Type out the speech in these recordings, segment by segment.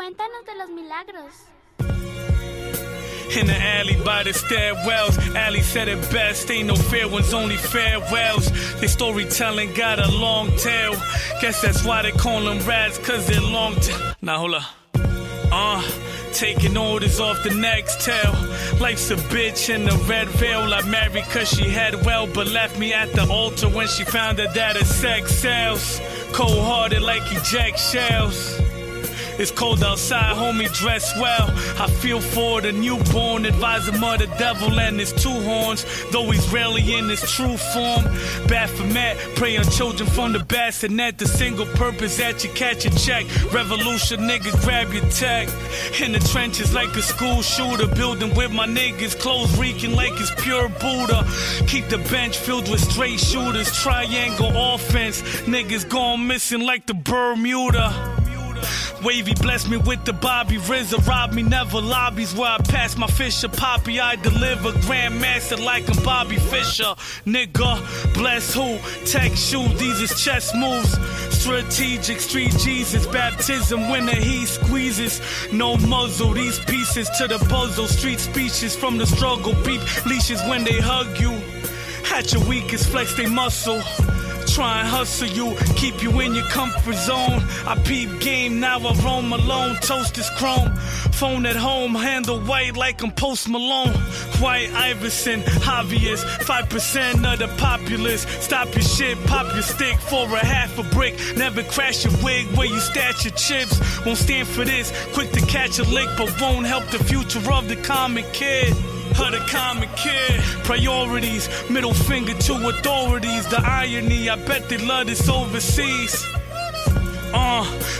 Cuéntanos de los milagros. In the alley by the stairwells, Ali said it best, ain't no fair ones, only farewells. Their storytelling got a long tail. Guess that's why they call them rats, cause they're long Now hold up. Taking orders off the next tail. Life's a bitch in the red veil. I married cause she had well, but left me at the altar when she found out that her sex sells. Cold-hearted like eject shells. It's cold outside, homie, dress well. I feel for the newborn, advise him of the devil and his two horns. Though he's rarely in his true form. Baphomet, prey on children from the bassinet. The single purpose that you catch a check. Revolution, niggas, grab your tech. In the trenches like a school shooter. Building with my niggas, clothes reeking like it's pure Buddha. Keep the bench filled with straight shooters. Triangle offense, niggas gone missing like the Bermuda. Wavy blessed me with the Bobby RZA, robbed me never lobbies where I pass my Fisher Poppy. I deliver Grandmaster like I'm Bobby Fischer. Nigga, bless who? Tech shoe, these is chess moves. Strategic street Jesus, baptism when the heat squeezes. No muzzle, these pieces to the puzzle. Street speeches from the struggle. Beep leashes when they hug you. At your weakest, flex they muscle. Try and hustle you, keep you in your comfort zone. I peep game, now I roam alone. Toast is chrome, phone at home, handle white like I'm Post Malone. White Iverson, obvious, 5% of the populace. Stop your shit, pop your stick for a half a brick. Never crash your wig where you stash your chips. Won't stand for this, quick to catch a lick, but won't help the future of the common kid. Of the common kid. Priorities, middle finger to authorities. The irony, I bet they love this overseas.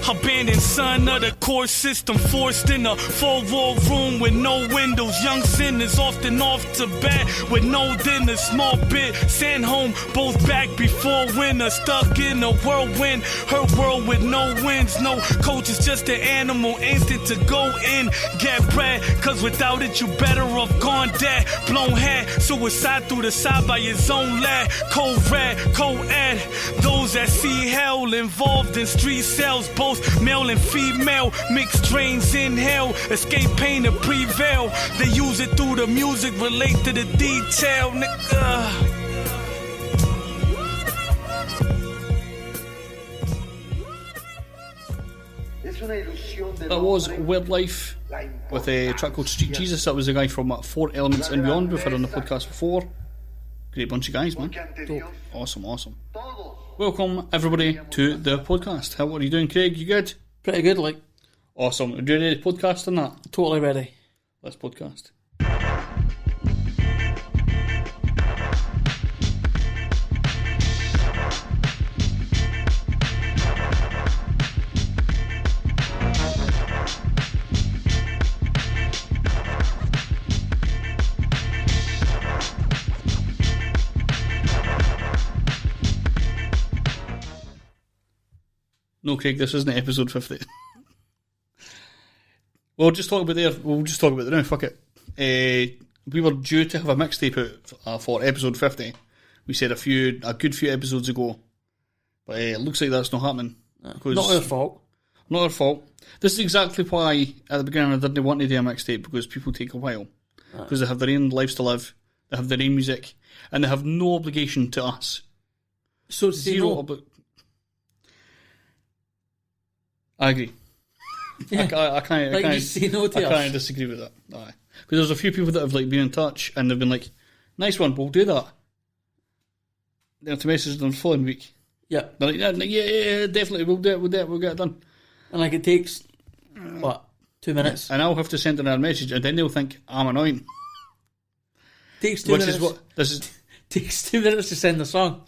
Abandoned son of the court system, forced in a four-wall room with no windows. Young sinners often off to bed with no dinner. Small bit sent home, both back before winter. Stuck in a whirlwind, her world with no winds. No coaches, just an animal instinct to go in, get bread. Cause without it, you better off gone dead. Blown head, suicide through the side by his own lad. Cold red, co-ed. Those that see hell involved in street cells, both male and female, mixed strains in hell, escape pain to prevail. They use it through the music, relate to the detail, nigga. That was Weird Life with a track called Street Jesus. That was a guy from 4 Elements and Beyond. We've had on the podcast before. Great bunch of guys, man. Dope. Awesome. Welcome everybody to the podcast. How are you doing, Craig? You good? Pretty good, like. Awesome. Are you ready to podcast on that? Totally ready. Let's podcast. No, Craig, this isn't episode 50. We'll just talk about it now, fuck it. We were due to have a mixtape out for episode 50. We said a good few episodes ago. But it looks like that's not happening. Not our fault. Not our fault. This is exactly why, at the beginning, I didn't want to do a mixtape, because people take a while. Because they have their own lives to live, they have their own music, and they have no obligation to us. So zero. I agree. Yeah. I can't say no to us. I can't disagree with that. Because there's a few people that have like been in touch and they've been like, "Nice one, we'll do that." They have to message them the following week. Yeah. They're like, yeah, definitely, we'll do it, we'll get it done. And like it takes 2 minutes. And I'll have to send them a message, and then they'll think I'm annoying. Takes 2 minutes. Takes 2 minutes to send the song.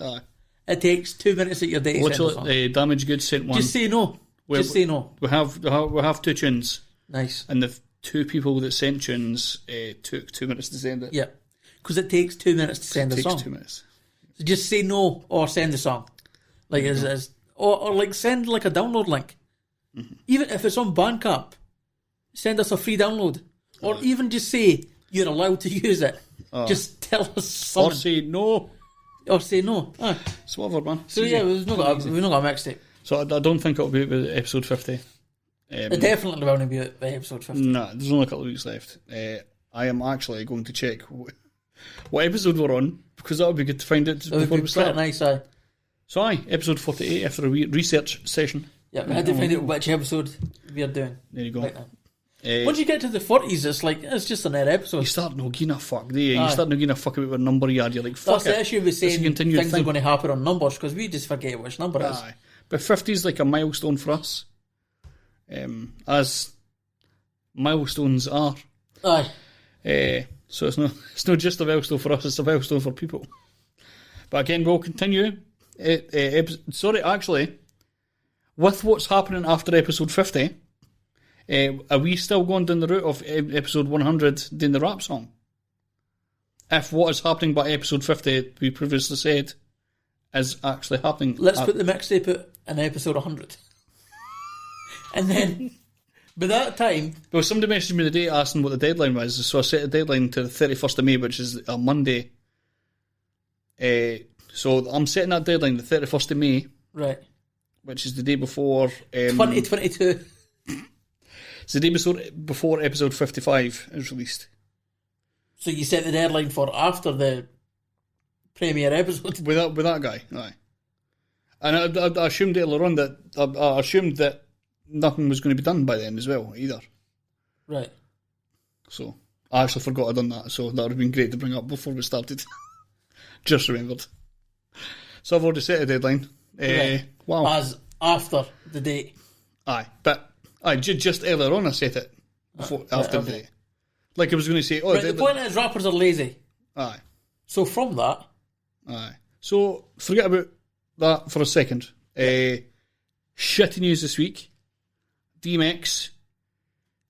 It takes 2 minutes of your day to send the song. Damaged Goods sent one. Just say no. Just say no. We have 2 tunes. Nice. And the 2 people that sent tunes took 2 minutes to send it. Yeah. Because it takes 2 minutes to send the song. It takes 2 minutes. So just say no or send the song. Like or like send like a download link. Mm-hmm. Even if it's on Bandcamp, send us a free download. Or even just say you're allowed to use it. Just tell us something. Or say no. It's whatever, man. So yeah, we've not got a mixtape. So I don't think it'll be episode 50. It definitely will be at episode 50. Nah, there's only a couple of weeks left. I am actually going to check what episode we're on, because that would be good to find it So before we pretty start. nice, aye. So episode 48 after a wee research session. Yeah, we had to find out which episode we are doing. There you go. Right now. Once you get to the 40s, it's just another episode. You start not giving a fuck, do you? Aye. You start not giving a fuck about what number you are. You're like, fuck That's it. the issue with It's a saying continued things thing. are going to happen on numbers, because we just forget which number it is. Aye. But 50 is like a milestone for us. As milestones are. Aye. So it's not just a milestone for us, it's a milestone for people. But again, we'll continue. Actually, with what's happening after episode 50, are we still going down the route of episode 100 doing the rap song? If what is happening by episode 50, we previously said, is actually happening. Let's put the mixtape out in episode 100. And then, by that time... Well, somebody messaged me the day asking what the deadline was, so I set the deadline to the 31st of May, which is a Monday. So I'm setting that deadline the 31st of May. Right. Which is the day before... 2022. It's the day before episode 55 is released. So you set the deadline for after the premiere episode? With that guy, aye. And I assumed earlier on that... I assumed that nothing was going to be done by then as well, either. Right. So, I actually forgot I'd done that, so that would have been great to bring up before we started. Just remembered. So I've already set a deadline. Right. Wow. As after the date. Aye, but just earlier on I set it. After the date. Like I was going to say... Right, the point is rappers are lazy. Aye. So from that... Aye. So, forget about that for a second. Shitty news this week. DMX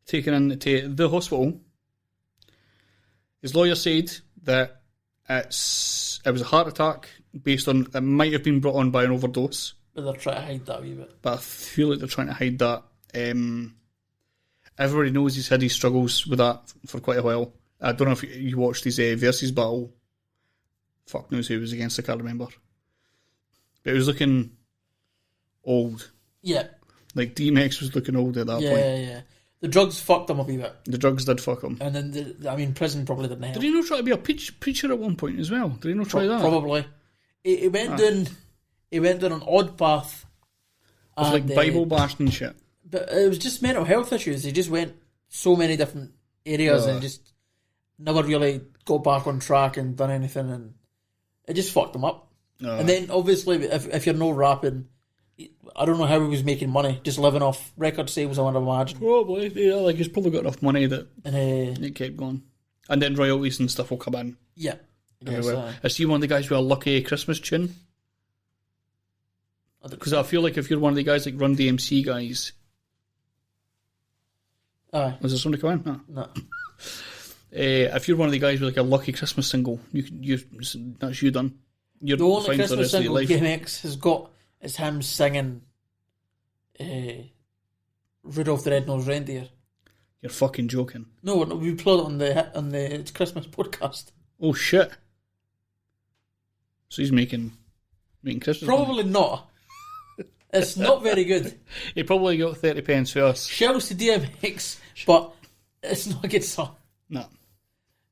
taken into the hospital. His lawyer said that it was a heart attack based on... It might have been brought on by an overdose. But they're trying to hide that a wee bit. But I feel like they're trying to hide that. Everybody knows he's had his struggles with that for quite a while. I don't know if you watched his versus battle. Fuck knows who he was against, I can't remember. But it was looking old. Yeah. Like DMX was looking old at that point. Yeah. The drugs fucked him a wee bit. The drugs did fuck him. And then, prison probably didn't help. Did he not try to be a preacher at one point as well? Did he not try that? Probably. He went down an odd path. With like Bible bashing and shit. But it was just mental health issues. He just went so many different areas and just never really got back on track and done anything, and it just fucked him up. And then obviously if you're no rapping, I don't know how he was making money, just living off record sales, I would imagine. Probably, yeah, like he's probably got enough money that and, it kept going. And then royalties and stuff will come in. Yeah. I see one of the guys with a lucky Christmas tune. Because I feel like if you're one of the guys like Run DMC guys... Aye. Was there somebody come in? No. If you're one of the guys with like a lucky Christmas single, that's you done. You're the only fine for the Christmas rest of your single life. DMX has got is him singing Rudolph the Red-Nosed Reindeer. You're fucking joking. No, we played it on the Christmas podcast. Oh shit. So he's making Christmas Probably money. not. It's not very good. He probably got 30 pence for us. Shouts to DMX, but it's not a good song. No.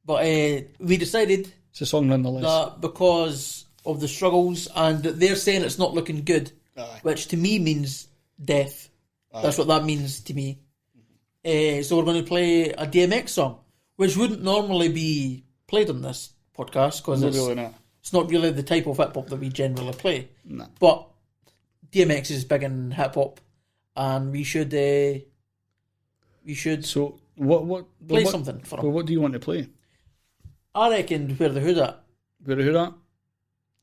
But we decided It's a song nonetheless. that because of the struggles, and they're saying it's not looking good, which to me means death. That's what that means to me. So we're going to play a DMX song, which wouldn't normally be played on this podcast because it's not really the type of hip hop that we generally play. No. But DMX is big in hip hop, and we should. So what play something for him. Well, what do you want to play? I reckon Where the Hood At. Where the Hood At?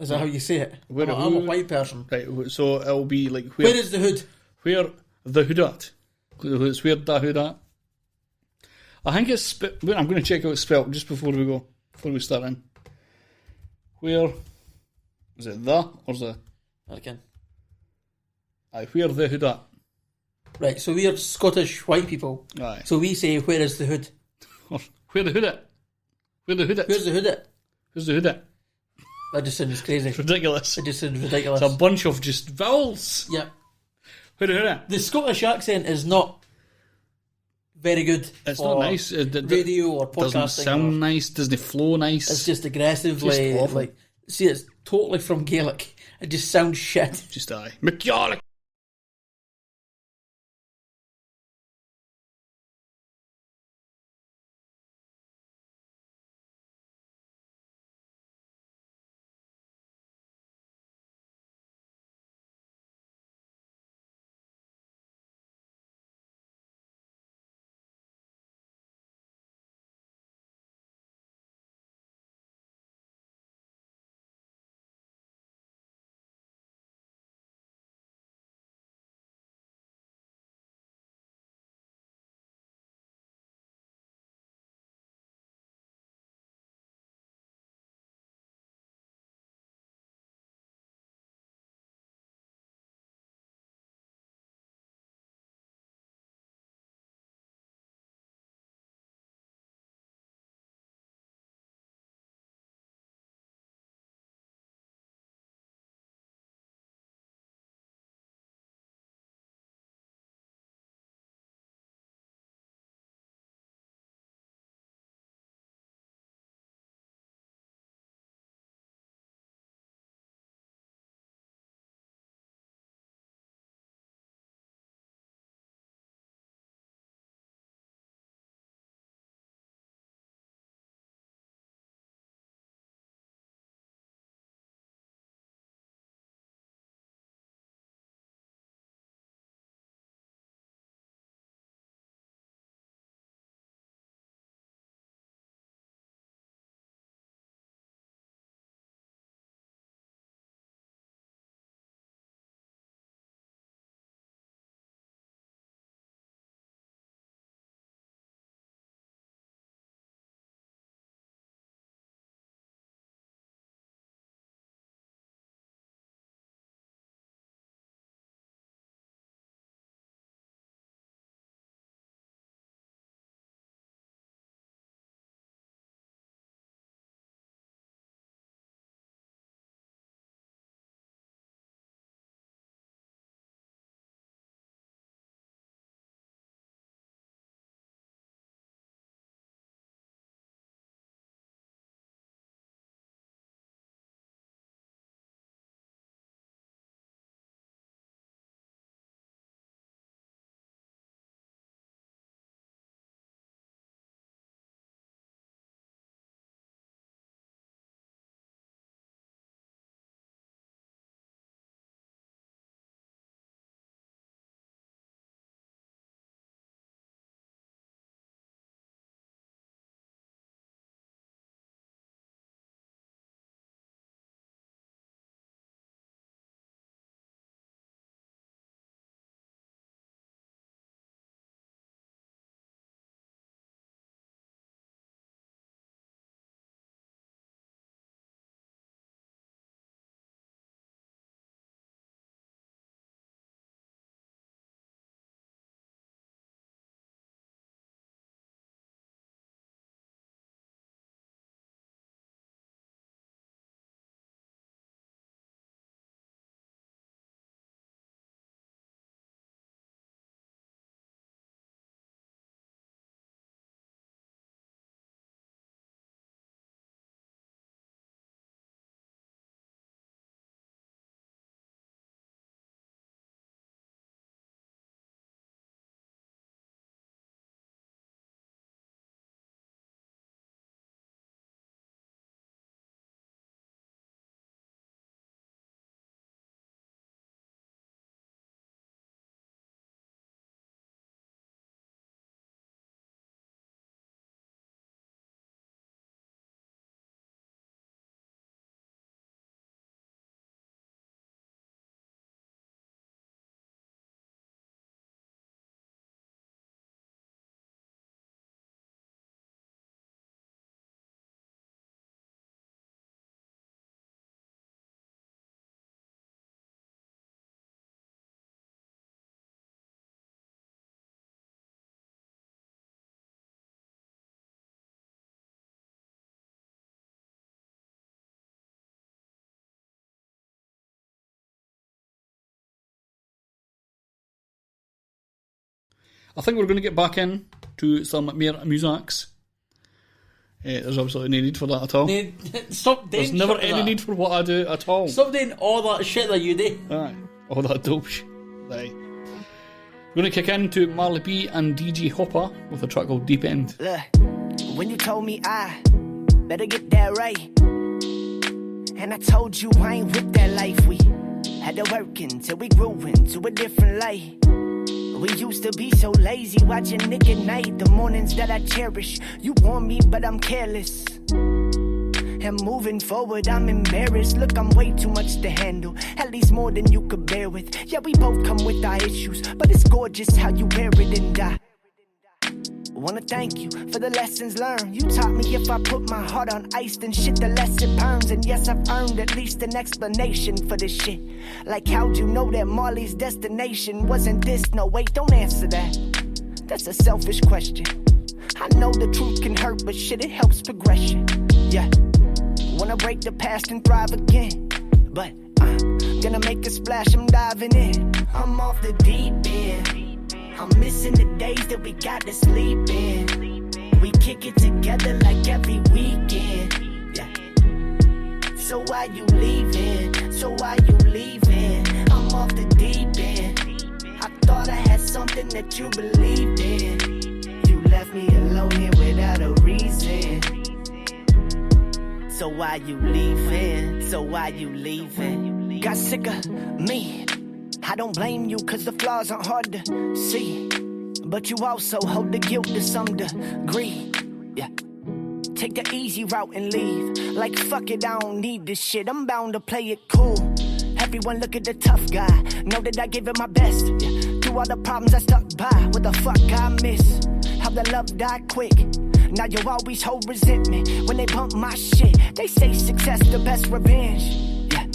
Is that how you say it? Where the I'm a Hood- white person. Right, so it'll be like Where is the hood? Where the Hood At? It's where the Hood At. I think it's... Wait, I'm going to check out it's spelled just before we start in. Where... Is it the or the... Again. Aye, where the Hood At? Right, so we are Scottish white people. Aye. So we say, where is the hood? Where the Hood At? Where the Hood At? Where's the hood at? Where's the Hood At? That just sounds crazy. It's ridiculous. It just sounds ridiculous. It's a bunch of just vowels. Yeah. Where the Hood At? The Scottish accent is not very good. It's for not nice. Radio or podcasting. Doesn't sound nice. Doesn't flow nice. It's just aggressively Just awful. like. See, it's totally from Gaelic. It just sounds shit. Just aye. McGarlic. I think we're going to get back in to some more musics. There's absolutely no need for that at all. Stop doing There's never shit any like need for what I do at all. Stop doing all that shit that you do. Aye, all that dope shit. Aye. We're going to kick into Marley B and DJ Hoppa with a track called Deep End. Look, when you told me I better get that right, and I told you I ain't with that life, we had to work until we grew into a different light. We used to be so lazy, watching Nick at night, the mornings that I cherish. You want me, but I'm careless. And moving forward, I'm embarrassed. Look, I'm way too much to handle, at least more than you could bear with. Yeah, we both come with our issues, but it's gorgeous how you wear it and die. Wanna thank you for the lessons learned. You taught me if I put my heart on ice, then shit, the less it burns. And yes, I've earned at least an explanation for this shit. Like, how'd you know that Marley's destination wasn't this? No, wait, don't answer that. That's a selfish question. I know the truth can hurt, but shit, it helps progression. Yeah, wanna break the past and thrive again, but gonna make a splash, I'm diving in. I'm off the deep end. I'm missing the days that we got to sleep in. We kick it together like every weekend. Yeah. So why you leaving? So why you leaving? I'm off the deep end. I thought I had something that you believed in. You left me alone here without a reason. So why you leaving? So why you leaving? Got sick of me. I don't blame you, cause the flaws aren't hard to see, but you also hold the guilt to some degree. Yeah. Take the easy route and leave. Like, fuck it, I don't need this shit. I'm bound to play it cool. Everyone look at the tough guy. Know that I gave it my best. Yeah. Through all the problems I stuck by. What the fuck I miss? How the love died quick. Now you always hold resentment when they bump my shit. They say success the best revenge. Yeah.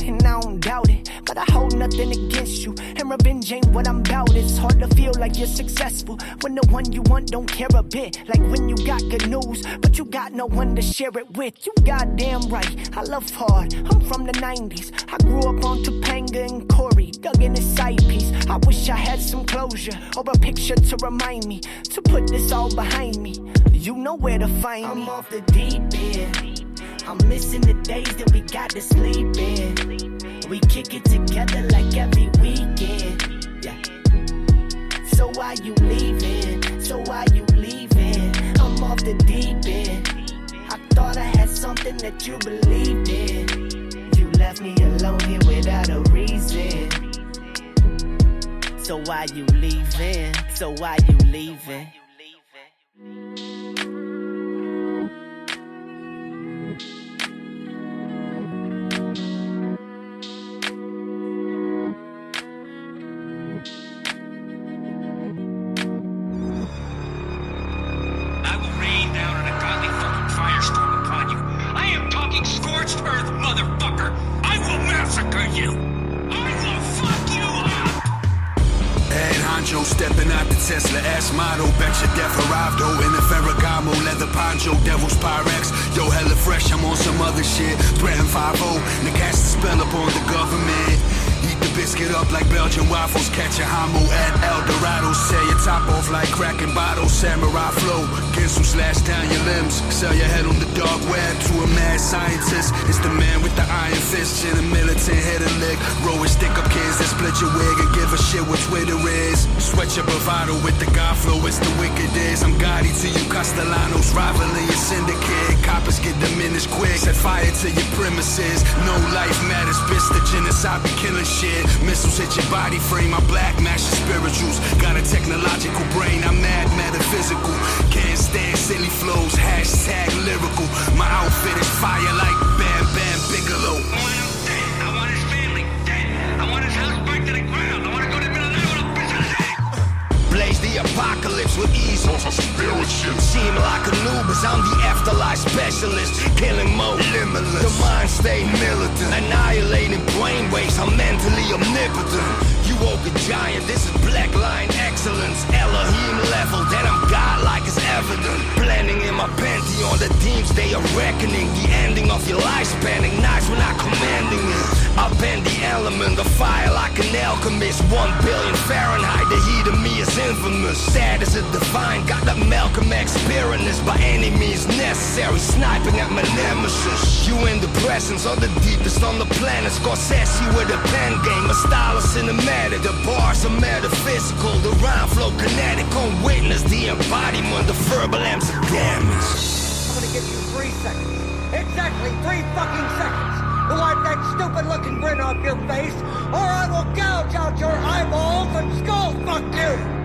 And I don't doubt it, but I hold nothing against you. And revenge ain't what I'm about. It's hard to feel like you're successful when the one you want don't care a bit. Like when you got good news, but you got no one to share it with. You goddamn right, I love hard. I'm from the 90s. I grew up on Topanga and Corey, dug in a side piece. I wish I had some closure or a picture to remind me to put this all behind me. You know where to find me. I'm off the deep end. I'm missing the days that we got to sleep in. We kick it together like every weekend. Yeah. So why you leaving? So why you leaving? I'm off the deep end. I thought I had something that you believed in. You left me alone here without a reason. So why you leaving? So why you leaving? Stepping out the Tesla S model, bet your death arrived though in a Ferragamo leather poncho, Devil's Pyrex. Yo, hella fresh, I'm on some other shit. Threaten 5-0, and cast the spell upon the government. Eat the biscuit up like Belgian waffles, catch a homo at El Dorado. Sell your top off like cracking bottles, samurai flow. Ginsu slash down your limbs, sell your head on the dark web to a mad scientist. It's the man with the iron fist and a militant head and leg. Roll and stick up kids that split your wig and give a shit what Twitter is. Sweat your bravado with the God flow, it's the wickedest. I'm Gotti to you Castellanos, rivaling your syndicate. Coppers get diminished quick, set fire to your premises. No life matters, bitch, the Jinnahcide be killing shit. Missiles hit your body frame, I black mash your spirituals. Got a technological brain, I'm mad metaphysical. Can't stand silly flows, hashtag lyrical. My outfit is fire like Bam Bam Bigelow. I want him dead, I want his family dead. I want his house burnt to the ground. I want to go to the middle of the night with a piece of his head. Blaze the apocalypse with ease. Seem like a Anubis, I'm the afterlife specialist. Killing mode, limitless. The mind stay militant. Annihilating brainwaves, I'm mentally omnipotent. You woke a giant, this is black line excellence. Elohim level, that I'm godlike is evident. Blending in my pantheon, the Deams, they are reckoning. The ending of your lifespan ignites when I commanding it. I bend the element of fire like an alchemist. 1 billion Fahrenheit, the heat of me is infamous. Sad as a divine Malcolm X spearing this by any means necessary, sniping at my nemesis. You in the presence of the deepest on the planet. Scorsese with a pen game, a style of cinematic. The bars are metaphysical, the rhyme flow kinetic. On witness the embodiment, the verbal amps of damage. I'm gonna give you 3 seconds. Exactly 3 fucking seconds to wipe that stupid looking grin off your face, or I will gouge out your eyeballs and skull fuck you!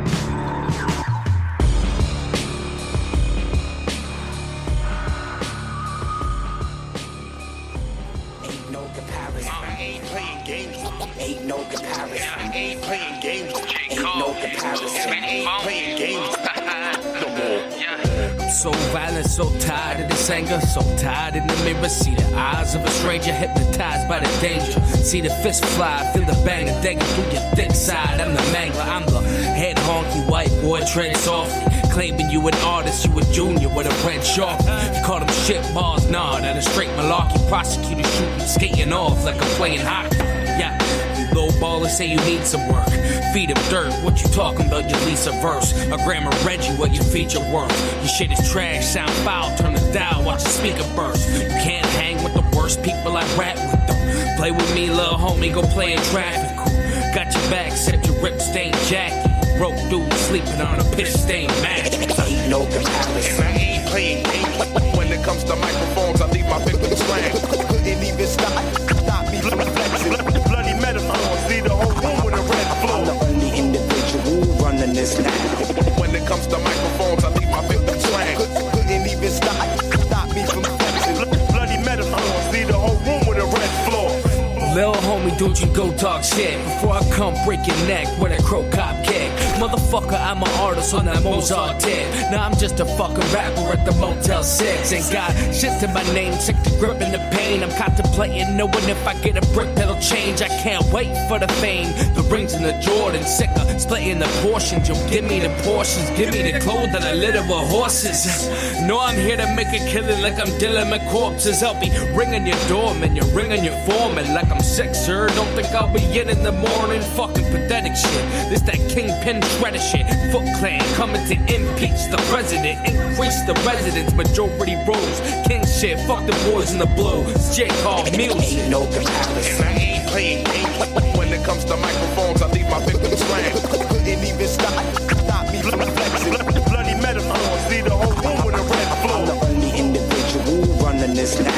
Ain't no comparison. I ain't playing games. Ain't no comparison. I ain't playing games. Ain't no comparison. I ain't playing games. No more. So violent, so tired of this anger, so tired in the mirror. See the eyes of a stranger, hypnotized by the danger. See the fist fly, feel the bang and dagger through your thick side. I'm the mangler, I'm the head honky white boy, tread softly. Claiming you an artist, you a junior with a red shark. You call them shit bars, nah, that a straight malarkey. Prosecutor shooting, skating off like I'm playing hockey. Yeah. Low ballers say you need some work. Feed him dirt, what you talking about, your Lisa verse? A grammar Reggie, what your feature worth? Your shit is trash, sound foul, turn the dial, watch the speaker burst. You can't hang with the worst people, I rap with them. Play with me, little homie, go play in traffic. Got your back, except your rip stained jacket. Broke dude sleeping on a piss stained mat. Ain't no comparison. I ain't playing games. When it comes to microphones, I leave my victims slang. Couldn't even stop me from flexing. Bloody metaphors, leave the whole room with a red floor. I'm the only individual running this now. When it comes to microphones, I leave my victims slang. Couldn't even stop me from flexing. Bloody metaphors, leave the whole room with a red floor. Lil homie, don't you go talk shit before I come break your neck with a crow cop kick. Motherfucker, I'm an artist on that Mozart tip. Now I'm just a fucking rapper at the Motel 6. Ain't got shit to my name, sick to gripping the pain. I'm contemplating knowing if I get a brick that'll change. I can't wait for the fame, the rings and the Jordan. Sick of splitting the portions, yo, give me the portions. Give me the clothes that I litter with horses. No, I'm here to make a killing like I'm dealing with corpses. I'll be ringing your door, man, you're ringing your foreman like I'm sick, sir. Don't think I'll be in the morning. Fucking pathetic shit. This that Kingpin shredder shit. Foot Clan coming to impeach the president. Increase the residents. Majority rules. King shit. Fuck the boys in the blue. It's J. Call music. Ain't no comparison. I ain't playing games. When it comes to microphones, I leave my victims slang. Couldn't even stop me from flexing. Bloody metaphors, leave the whole room with a red floor. I'm the only individual running this now.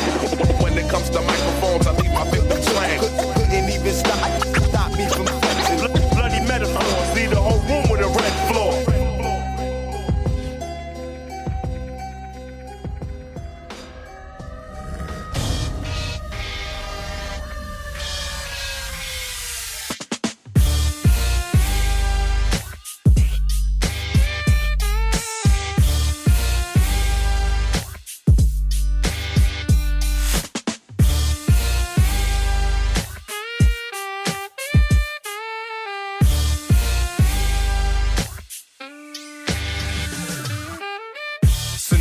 When it comes to microphones, I leave my victims slang. Couldn't even stop me from flexing. Bloody metaphors, leave the whole room with a red floor.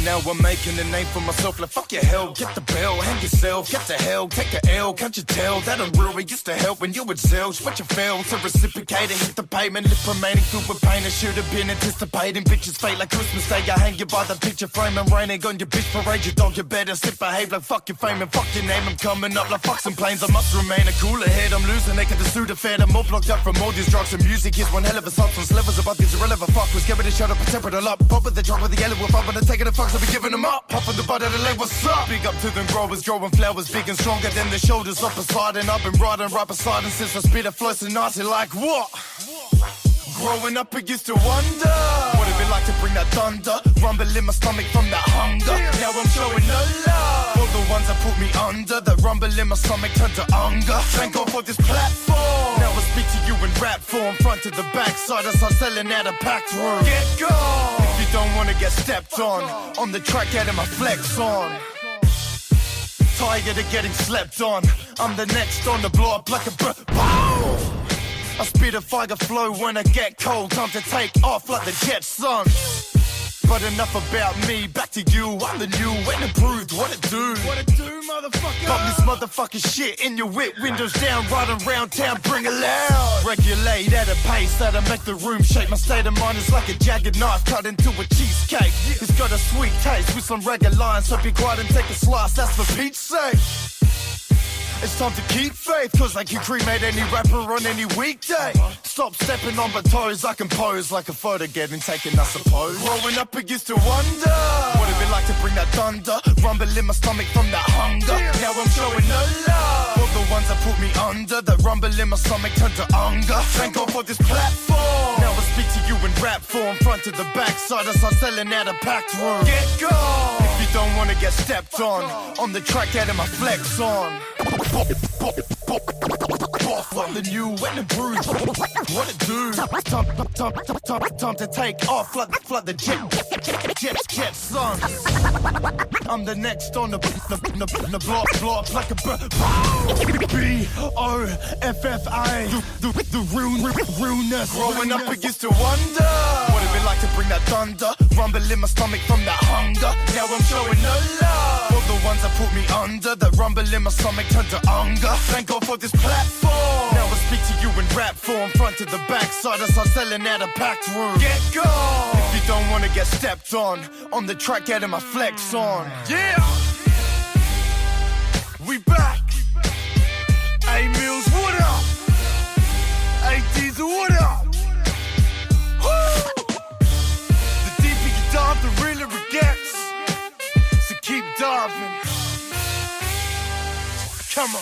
Now I'm making a name for myself, like fuck your hell, get the bell, hang yourself, get the hell, take a L, can't you tell that I'm real, it used to help when you would sell, but you failed to reciprocate and hit the pavement, lip remaining through with pain, I should have been anticipating, bitches fade like Christmas Day, I hang you by the picture frame, I'm raining on your bitch parade, you dog, you better sit behave like fuck your fame and fuck your name, I'm coming up like fuck some planes, I must remain a cooler head, I'm losing, they can the suit affair, I'm all blocked up from all these drugs and music, here's one hell of a substance, levels above these irrelevant fuckers, give it a shot up, temper it up, pop with the drop with the yellow, if I'm gonna take it, the fucks, I'll be giving them up. Pop on the butt of the leg, what's up? Big up to them growers, growing flowers big and stronger than the shoulders up beside. And I've been riding right beside them since I spit a flow so nasty like what? Growing up I used to wonder what it'd be like to bring that thunder, rumble in my stomach from that hunger. Now I'm showing no love all the ones that put me under, that rumble in my stomach turned to hunger. Thank God for this platform. Now I speak to you in rap form, front to the back side, I start selling out a packed room. Get gone if you don't wanna get stepped on the track out of my flex on. Tired of getting slept on, I'm the next on the blow up like a bow. I spit a fire flow when I get cold, time to take off like the Jetsons. But enough about me, back to you. I'm the new and improved. What it do? What it do, motherfucker? Pump this motherfucking shit in your whip. Windows down, riding around town, bring it loud. Regulate at a pace that'll make the room shake. My state of mind is like a jagged knife cut into a cheesecake. It's got a sweet taste with some reggae lines, so be quiet and take a slice, that's for Pete's sake. It's time to keep faith, cause I can cremate any rapper on any weekday. Stop stepping on my toes, I can pose like a photo getting taken, I suppose. Growing up, I used to wonder what it'd be like to bring that thunder, rumble in my stomach from that hunger. Now I'm showing no love for the ones that put me under, that rumble in my stomach turned to hunger. Thank God for this platform. Now I speak to you in rap form, front to the back side, I start selling out a packed room. Get gone if you don't wanna get stepped on the track out of my flex on. Boffa, the new and improved. What it do? Time to take off, flood the jet, son. I'm the next on the block like a B-O-F-F-A. The realness. Growing up, I used to wonder what it'd be like to bring that thunder, rumble in my stomach from that hunger. Now I'm showing no love for the ones that put me under, that rumble in my stomach turned to hunger. Thank God for this platform. Now I speak to you in rap form, front to the back side, I start selling out a packed room. Get gone if you don't wanna get stepped on the track out of my flex on. Yeah, we back. A-Mills, what up? A-D's, what up? Woo! The deeper you dive, the realer it gets. So keep diving. Come on.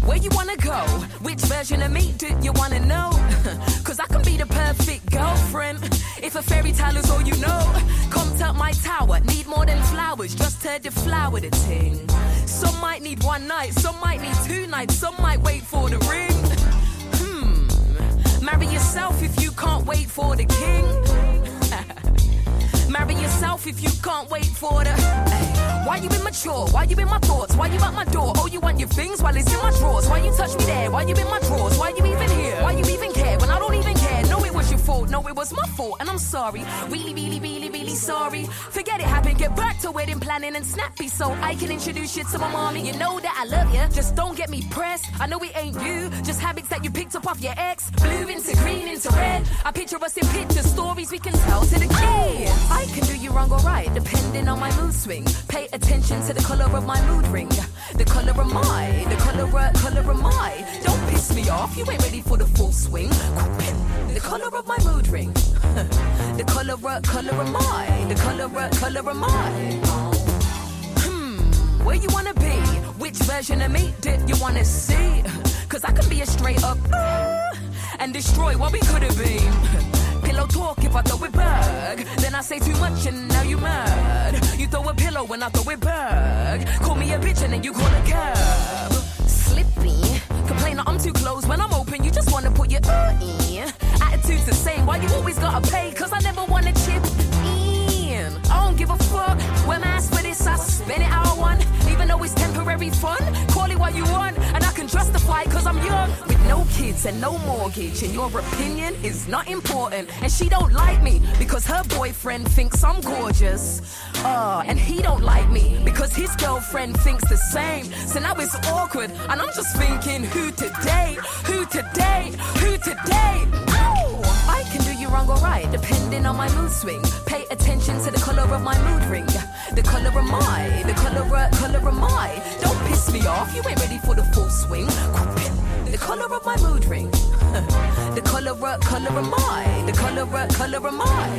Where you wanna go? Which version of me do you wanna know? Cause I can be the perfect girlfriend if a fairy tale is all you know. Come to my tower, need more than flowers, just to deflower the ting. Some might need one night, some might need 2 nights, some might wait for the ring. Marry yourself if you can't wait for the king. Marry yourself if you can't wait for the. Why you immature? Why you in my thoughts? Why you at my door? Oh, you want your things while it's in my drawers. Why you touch me there? Why you in my drawers? Why you even here? Why you even care when I don't even care? No, it was your fault. No, it was my fault, and I'm sorry. Really, really, really, really sorry. Forget it happened. Get back to wedding planning and snappy so I can introduce you to my mommy. You know that I love you. Just don't get me pressed. I know it ain't you. Just habits that you picked up off your ex. Blue into green into red. I picture us in picture stories we can tell to the kids. I can do you wrong or right depending on my mood swing. Pay attention to the color of my mood ring. The color of my, the color of my. Don't piss me off, you ain't ready for the full swing. The color of my mood ring. The color of my, the color of my. Where you wanna be? Which version of me did you wanna see? Cause I can be a straight up and destroy what we could have been. Pillow talk if I throw it back. Then I say too much and now you mad. You throw a pillow when I throw it back. Call me a bitch and then you call a cab. Slippy. Complain that I'm too close when I'm open. You just wanna put your in. Attitude's the same. Why you always gotta pay? Cause I never wanna chip in. I don't give a fuck. When I ask for this, I spend it how I want. Even though it's temporary fun. Call it what you want. And I can justify it cause I'm young. With no kids and no mortgage. And your opinion is not important. And she don't like me because her boyfriend thinks I'm gorgeous. And he don't like me because his girlfriend thinks the same. So now it's awkward. And I'm just thinking, who today? Who today? Who today? I can do you wrong or right depending on my mood swing. Pay attention to the color of my mood ring. The color of my, the color of my. Don't piss me off, you ain't ready for the full swing. The color of my mood ring. The color of my, the color of my.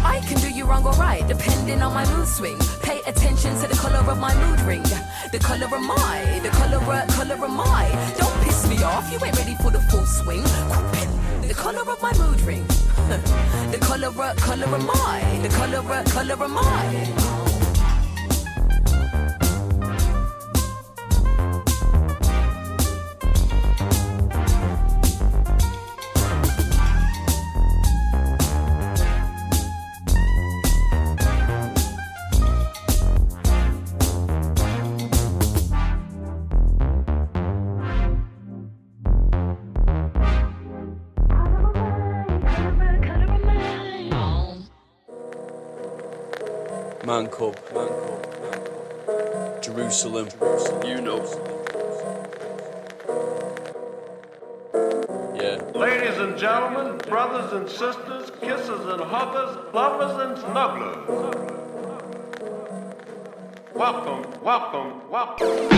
I can do you wrong or right depending on my mood swing. Pay attention to the color of my mood ring. The color of my, the color of my. Don't piss me off, you ain't ready for the full swing. The color of my mood ring. The color of my, the color of my. Man Cub, Jerusalem, you know. Yeah. Ladies and gentlemen, brothers and sisters, kissers and huggers, lovers and snugglers. Welcome, welcome, welcome.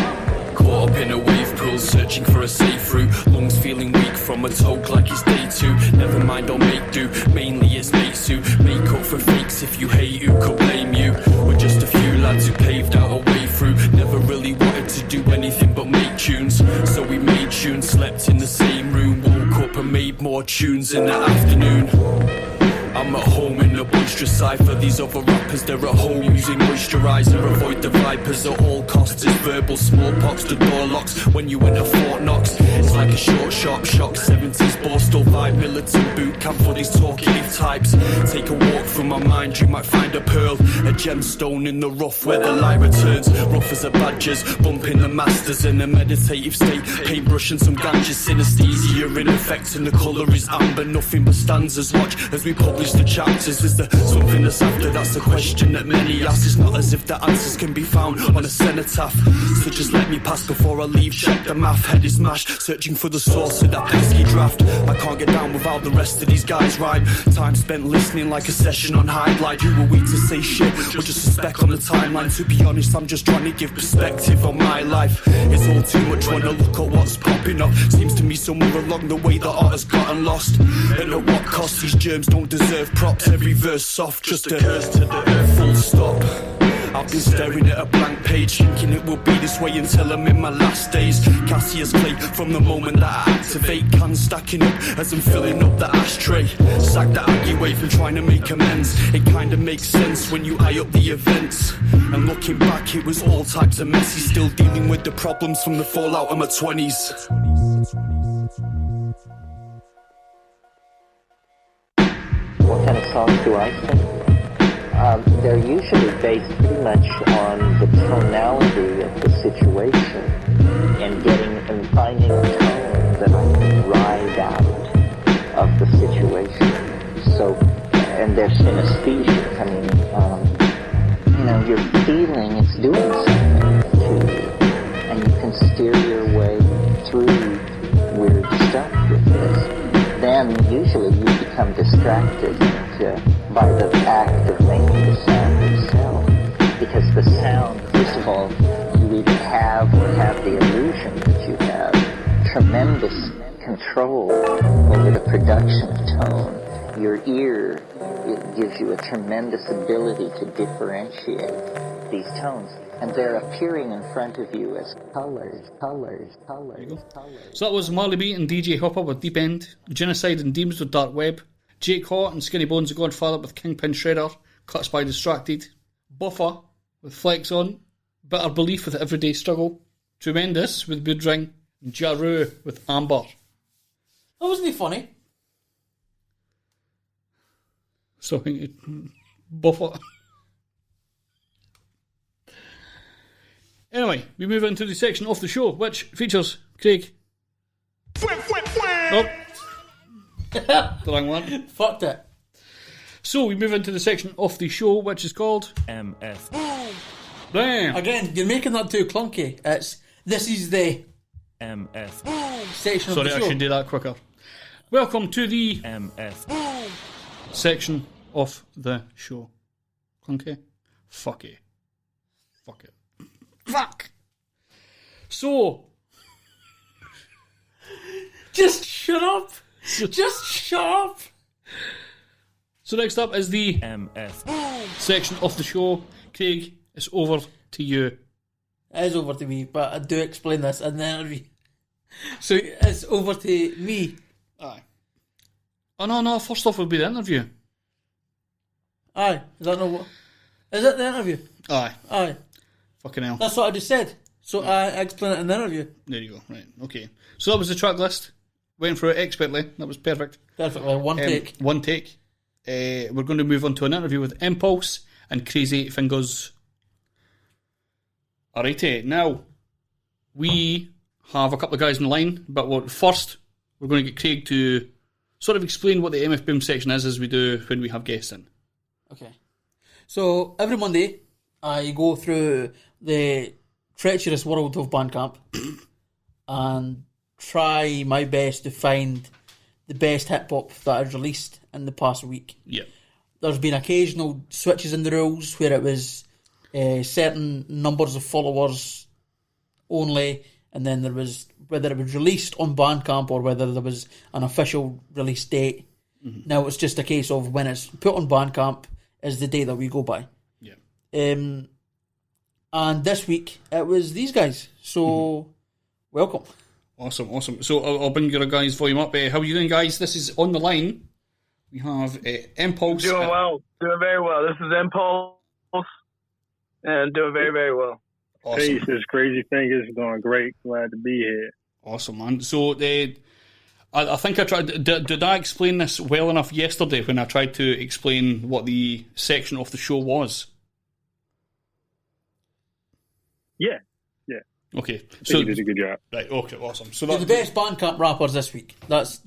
Caught up in a wave pool, searching for a safe route. Lungs feeling weak from a toke like it's day 2. Never mind, I'll make do, mainly it's mates who make up for fakes. If you hate, who could blame you? We're just a few lads who paved out a way through. Never really wanted to do anything but make tunes. So we made tunes, slept in the same room. Woke up and made more tunes in the afternoon. I'm at home in a boisterous cypher. These other rappers, they're at home using moisturiser. Avoid the vipers at all costs. It's verbal smallpox, the door locks when you enter Fort Knox. It's like a short, sharp shock. 70s Borstal vibe, militant boot camp for these talkative types. Take a walk through my mind, you might find a pearl, a gemstone in the rough where the light returns. Rough as a badgers, bumping the masters in a meditative state. Paintbrush and some ganja synesthesia in effect, and the colour is amber. Nothing but stanzas. Watch as we publish the chapters. Is there something that's after That's the question that many ask. It's not as if the answers can be found on a cenotaph. So just let me pass before I leave. Check the math, head is mashed, searching for the source of that pesky draft. I can't get down without the rest of these guys rhyme. Time spent listening like a session on highlight. Who are we to say shit or just a speck on the timeline? To be honest, I'm just trying to give perspective on my life. It's all too much when I look at what's popping up. Seems to me somewhere along the way the art has gotten lost. And at what cost? These germs don't deserve props. Every verse soft, just a curse to the earth, full stop. I've been staring at a blank page, thinking it will be this way until I'm in my last days. Cassius clay from the moment that I activate. Cans stacking up as I'm filling up the ashtray. Sack the Aggie way from trying to make amends. It kinda makes sense when you eye up the events. And looking back, it was all types of messy. Still dealing with the problems from the fallout of my 20s. What kind of songs do I sing? They're usually based pretty much on the tonality of the situation and finding a tone that I can ride out of the situation. So, and they're synesthesia. I mean, you know, you're feeling it's doing something to you, and you can steer your way through weird stuff with this. Then usually you become distracted by the act of making the sound itself. Because the sound, first of all, you either have or have the illusion that you have tremendous control over the production of tone. Your ear, it gives you a tremendous ability to differentiate these tones. And they're appearing in front of you as colors. So that was Marley B and DJ Hoppa with Deep End, Jinnahcide and Deams with Dark Web, Jake Haw and Skinny Bones of Godfatha with Kingpin Shredder, Cuts by Dystrakted, Boffa with Flex On, Bitter Belief with Everyday Struggle, Truemendous with Good Ring, and Jaroo with Amber. That wasn't funny. So, Boffa. Anyway, we move into the section of the show, which features Craig. Oh. The wrong one. Fucked it. So we move into the section of the show which is called MF. Damn. Again, you're making that too clunky. This is the MF section Sorry, of the show. I should do that quicker. Welcome to the MF section of the show. Clunky? Fuck it. Fuck it. Fuck. So just shut up. Just shut up. So next up is the MF section of the show. Craig, it's over to you. It is over to me, but I do explain this in the interview. So it's over to me. Aye. Oh no, first off will be the interview. Aye. Is that not what? Is it the interview? Aye. Fucking hell. That's what I just said. So I explain it in the interview. There you go. Right. Okay. So that was the track list. Went through it expertly. That was perfect. Perfectly. One take. One take. We're going to move on to an interview with Empuls and Krazyfingaz. Alrighty. Now, we have a couple of guys in line, but first, we're going to get Craig to sort of explain what the MF Boom section is, as we do when we have guests in. Okay. So, every Monday, I go through the treacherous world of Bandcamp and try my best to find the best hip-hop that I've released in the past week. Yeah. There's been occasional switches in the rules where it was certain numbers of followers only, and then there was whether it was released on Bandcamp or whether there was an official release date. Mm-hmm. Now it's just a case of when it's put on Bandcamp is the day that we go by. Yeah. And this week it was these guys. So welcome. Awesome. So I'll bring your guys' volume up. How are you doing, guys? This is on the line. We have Empuls. Doing well. Doing very well. This is Empuls. And doing very, very well. Awesome. Peace. It's Krazyfingaz. Doing great. Glad to be here. Awesome, man. So I think I tried. Did I explain this well enough yesterday when I tried to explain what the section of the show was? Yeah. Okay. So you did a good job. Right. Okay. Awesome. So you're the best Bandcamp rappers this week. That's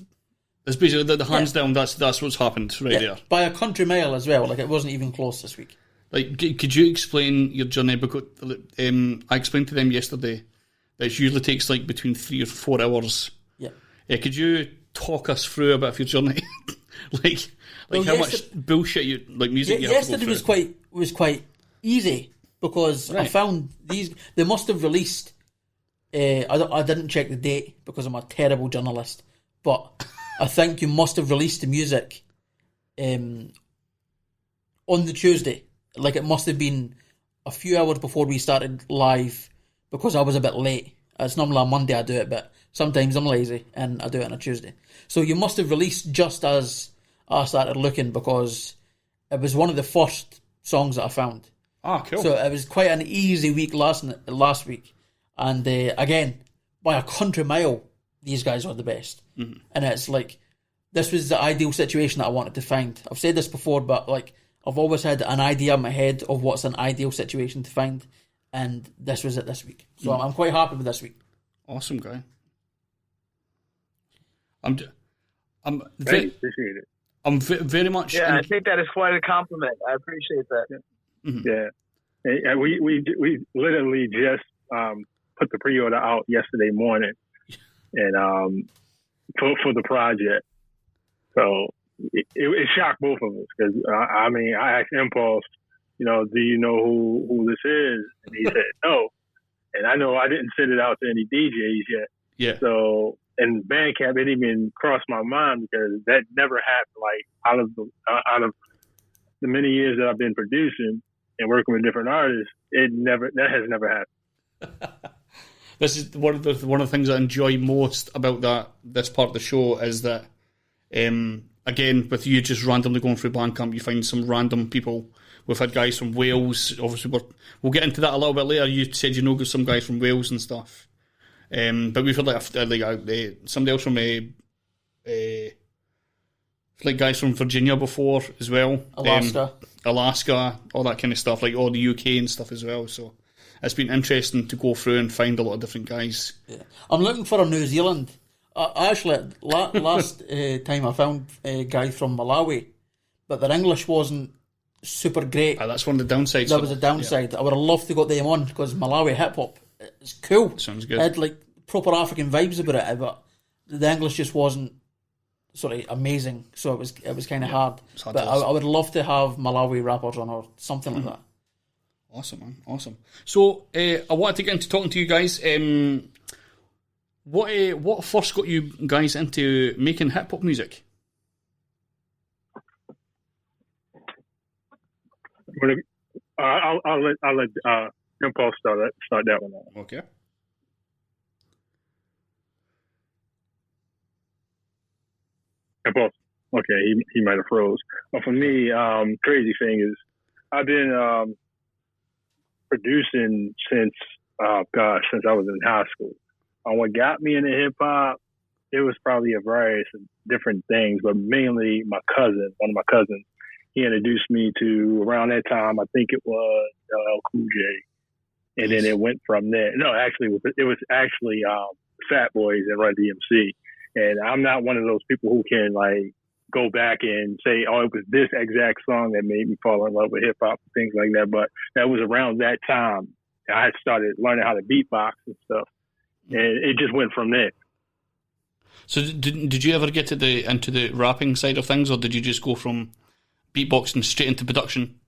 It's basically the hands down. That's what's happened right there. By a country mile as well. Like, it wasn't even close this week. Like, could you explain your journey? Because I explained to them yesterday that it usually takes like between 3 or 4 hours. Yeah. Could you talk us through a bit of your journey? like how much bullshit music you have to go through? Yesterday was quite easy because I found these. They must have released. I didn't check the date because I'm a terrible journalist, but I think you must have released the music on the Tuesday. Like, it must have been a few hours before we started live because I was a bit late. It's normally on Monday I do it, but sometimes I'm lazy and I do it on a Tuesday. So you must have released just as I started looking because it was one of the first songs that I found. Ah, cool. So it was quite an easy week last week. And again, by a country mile, these guys are the best. Mm-hmm. And it's like, this was the ideal situation that I wanted to find. I've said this before, but like, I've always had an idea in my head of what's an ideal situation to find, and this was it this week. So I'm quite happy with this week. Awesome, guy. I'm appreciate it. I'm very much. Yeah, I think that is quite a compliment. I appreciate that. Mm-hmm. Yeah, and we literally just put the pre-order out yesterday morning, and for the project. So it shocked both of us because I asked Empuls, do you know who this is? And he said no, and I know I didn't send it out to any DJs yet. Yeah. So and Bandcamp, it didn't even crossed my mind because that never happened. Like out of the many years that I've been producing and working with different artists, that has never happened. This is one of the things I enjoy most about this part of the show is that. Again, with you just randomly going through Bandcamp, you find some random people. We've had guys from Wales. Obviously, we'll get into that a little bit later. You said some guys from Wales and stuff. But we've had somebody else from like guys from Virginia before as well. Alaska, all that kind of stuff, like all the UK and stuff as well. So it's been interesting to go through and find a lot of different guys. Yeah. I'm looking for a New Zealand. Actually, last time I found a guy from Malawi, but their English wasn't super great. That's one of the downsides. That was a downside. Yeah. I would have loved to got them on because Malawi hip hop is cool. Sounds good. It had like proper African vibes about it, but the English just wasn't amazing. So it was kind of hard. But I would love to have Malawi rappers on or something like that. Awesome, man. Awesome. So I wanted to get into talking to you guys. What first got you guys into making hip hop music? I'll let Empuls start that one out. Okay. Empuls. Okay, he might have froze. But for me, Krazyfingaz, I've been producing since I was in high school. What got me into hip hop, it was probably a variety of different things, but mainly one of my cousins, he introduced me to, around that time, I think it was LL Cool J. And then it went from there. No, actually, it was actually Fat Boys and Run DMC. And I'm not one of those people who can like go back and say, oh, it was this exact song that made me fall in love with hip hop and things like that. But that was around that time I had started learning how to beatbox and stuff. And it just went from there. So did you ever get into the rapping side of things, or did you just go from beatboxing straight into production?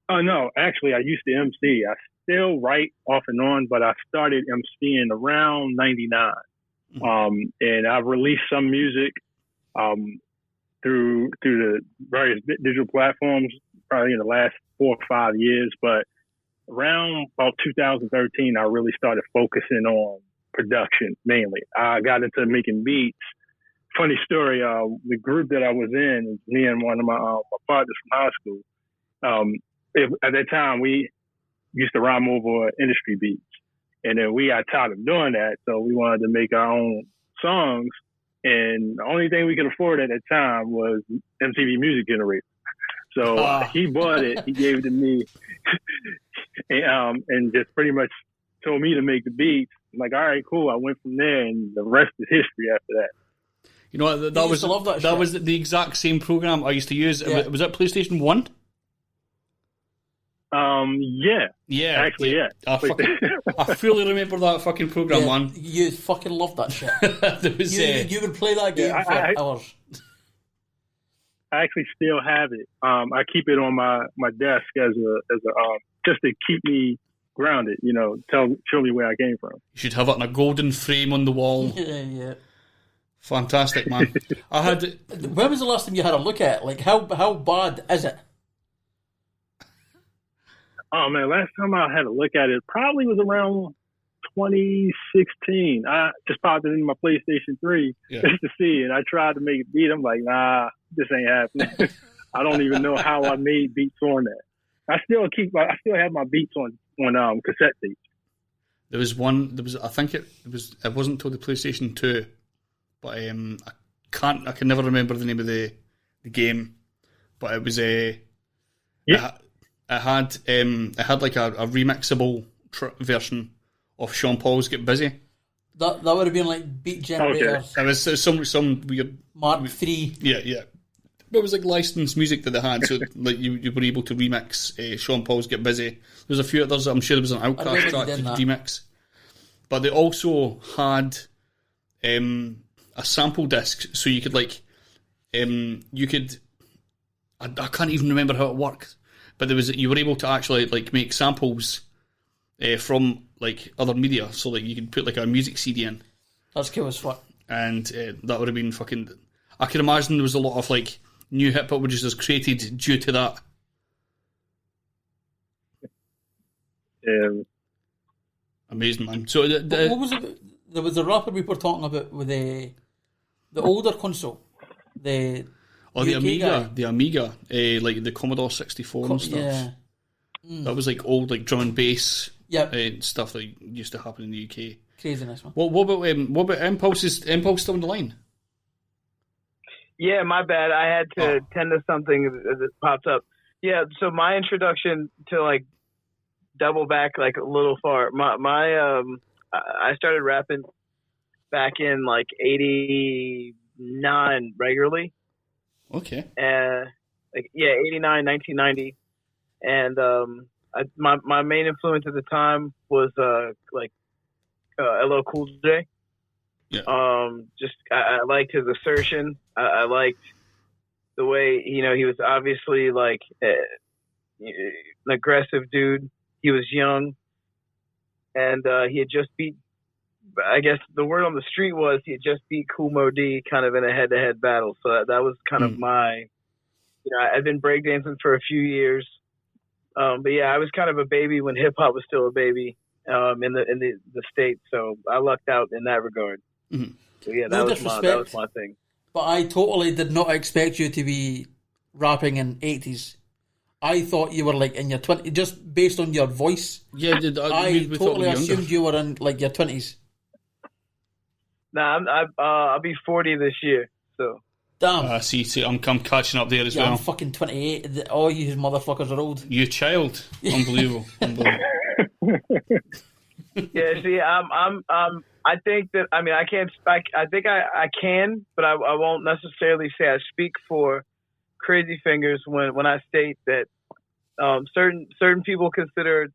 Oh, no. Actually, I used to MC. I still write off and on, but I started MCing around 99. And I've released some music through the various digital platforms probably in the last 4 or 5 years, but around about 2013, I really started focusing on production mainly. I got into making beats. Funny story, the group that I was in, me and one of my partners from high school, at that time, we used to rhyme over industry beats. And then we got tired of doing that, so we wanted to make our own songs. And the only thing we could afford at that time was MTV Music Generator. So he bought it, he gave it to me, and just pretty much told me to make the beats. I'm like, all right, cool. I went from there, and the rest is history after that. You know what, that used to love that shit. was the exact same program I used to use. Yeah. Was that PlayStation 1? Yeah. Actually, yeah. I fully remember that fucking program, man. You fucking loved that shit. There was, you would play that game for hours. I actually still have it. I keep it on my desk as a just to keep me grounded. You know, show me where I came from. You should have it in a golden frame on the wall. Yeah. Fantastic, man. When was the last time you had a look at it? Like, how bad is it? Oh man, last time I had a look at it probably was around 2016. I just popped it into my PlayStation 3 just to see it. I tried to make a beat. I'm like, nah, this ain't happening. I don't even know how I made beats on that. I still have my beats on cassette tapes. I think it wasn't until the PlayStation 2, but I can never remember the name of the game, but it was it had like a remixable version of Sean Paul's "Get Busy." That would have been like Beat Generators. Okay. It was some weird Mark 3. Yeah. It was like licensed music that they had, so like you were able to remix Sean Paul's "Get Busy." There's a few others. I'm sure there was an Outkast track you could remix, but they also had a sample disc, so you could like I can't even remember how it worked, but you were able to actually like make samples from like other media, so like you could put like a music CD in. That's cool as fuck. And that would have been fucking. I can imagine there was a lot of like new hip hop which was created due to that. Amazing, man. So what was it? There was a rapper we were talking about with the older console, the Amiga, guy. the Amiga, like the Commodore 64 and stuff. Yeah. That was like old like drum and bass stuff that used to happen in the UK. Craziness, man. What about Empuls? Is Empuls still on the line? Yeah, my bad. I had to tend to something that popped up. Yeah, so my introduction to like double back like a little far. I started rapping back in like '89 regularly. Okay. 89, 1990, and my main influence at the time was LL Cool J. Yeah. I liked his assertion. I liked the way he was obviously like an aggressive dude. He was young, and he had just beat. I guess the word on the street was he had just beat Kool Moe Dee kind of in a head-to-head battle. So that was kind of my. I've been breakdancing for a few years, but yeah, I was kind of a baby when hip hop was still a baby in the States. So I lucked out in that regard. Mm-hmm. So yeah, that was my thing. But I totally did not expect you to be rapping in 80s. I thought you were like in your 20s, just based on your voice. Yeah, I totally assumed you were in like your 20s. Nah, I'll be 40 this year. So damn. See, I'm catching up there as well. I'm fucking 28. All you motherfuckers are old. You child, unbelievable. Yeah, see, I think that I can't. I think I can, but I won't necessarily say I speak for Krazyfingaz when I state that certain people consider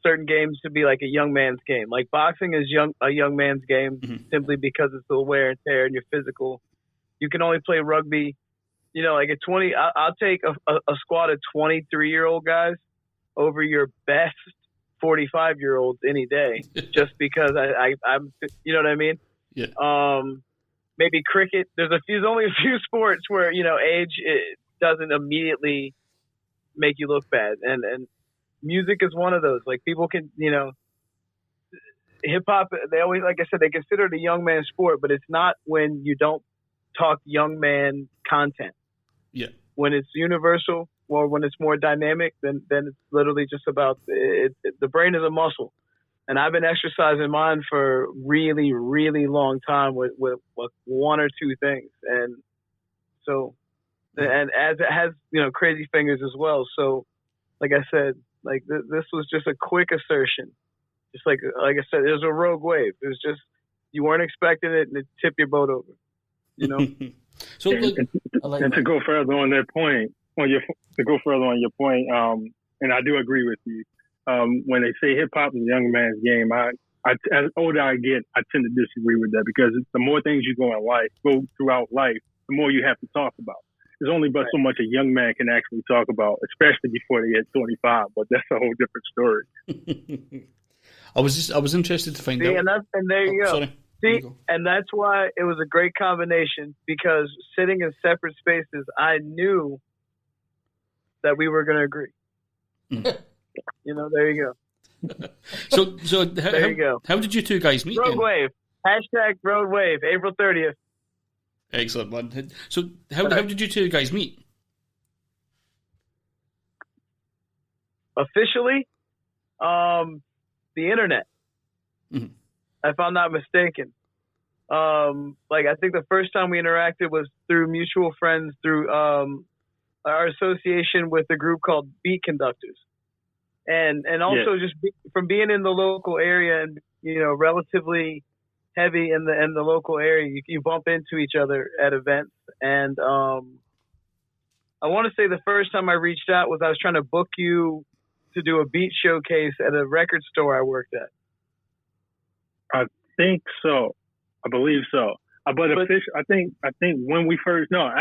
certain games to be like a young man's game. Like boxing is a young man's game simply because it's the wear and tear and you're physical. You can only play rugby. Like at 20, I'll take a squad of 23-year-old guys over your best 45-year-olds any day, just because I'm, you know what I mean? Yeah. Maybe cricket. There's only a few sports where age doesn't immediately make you look bad, and music is one of those. Like people can, hip hop. They always, like I said, they consider it a young man sport, but it's not when you don't talk young man content. Yeah. When it's universal. Or when it's more dynamic, then it's literally just about the brain is a muscle, and I've been exercising mine for really, really long time with one or two things, and so and as it has Krazyfingaz as well. So, like I said, like this was just a quick assertion, just like I said, it was a rogue wave. It was just you weren't expecting it, and it tipped your boat over. you know. So and to go further on that point, and I do agree with you. When they say hip hop is a young man's game, as older I get, I tend to disagree with that, because the more things you go throughout life, the more you have to talk about. There's only but so much a young man can actually talk about, especially before they hit 25. But that's a whole different story. I was interested to find out. And there you go. Sorry. See, and that's why it was a great combination, because sitting in separate spaces, I knew that we were going to agree. You know, there you go. So there you go. How did you two guys meet? Road Wave. #Road Wave. April 30th. Excellent, man. So how did you two guys meet? Officially, the internet. Mm-hmm. If I'm not mistaken. I think the first time we interacted was through mutual friends, through our association with a group called Beat Conductors. And also just from being in the local area and, you know, relatively heavy in the local area, you bump into each other at events. And I want to say the first time I reached out was I was trying to book you to do a beat showcase at a record store I worked at. I think so. I believe so. I think when we first met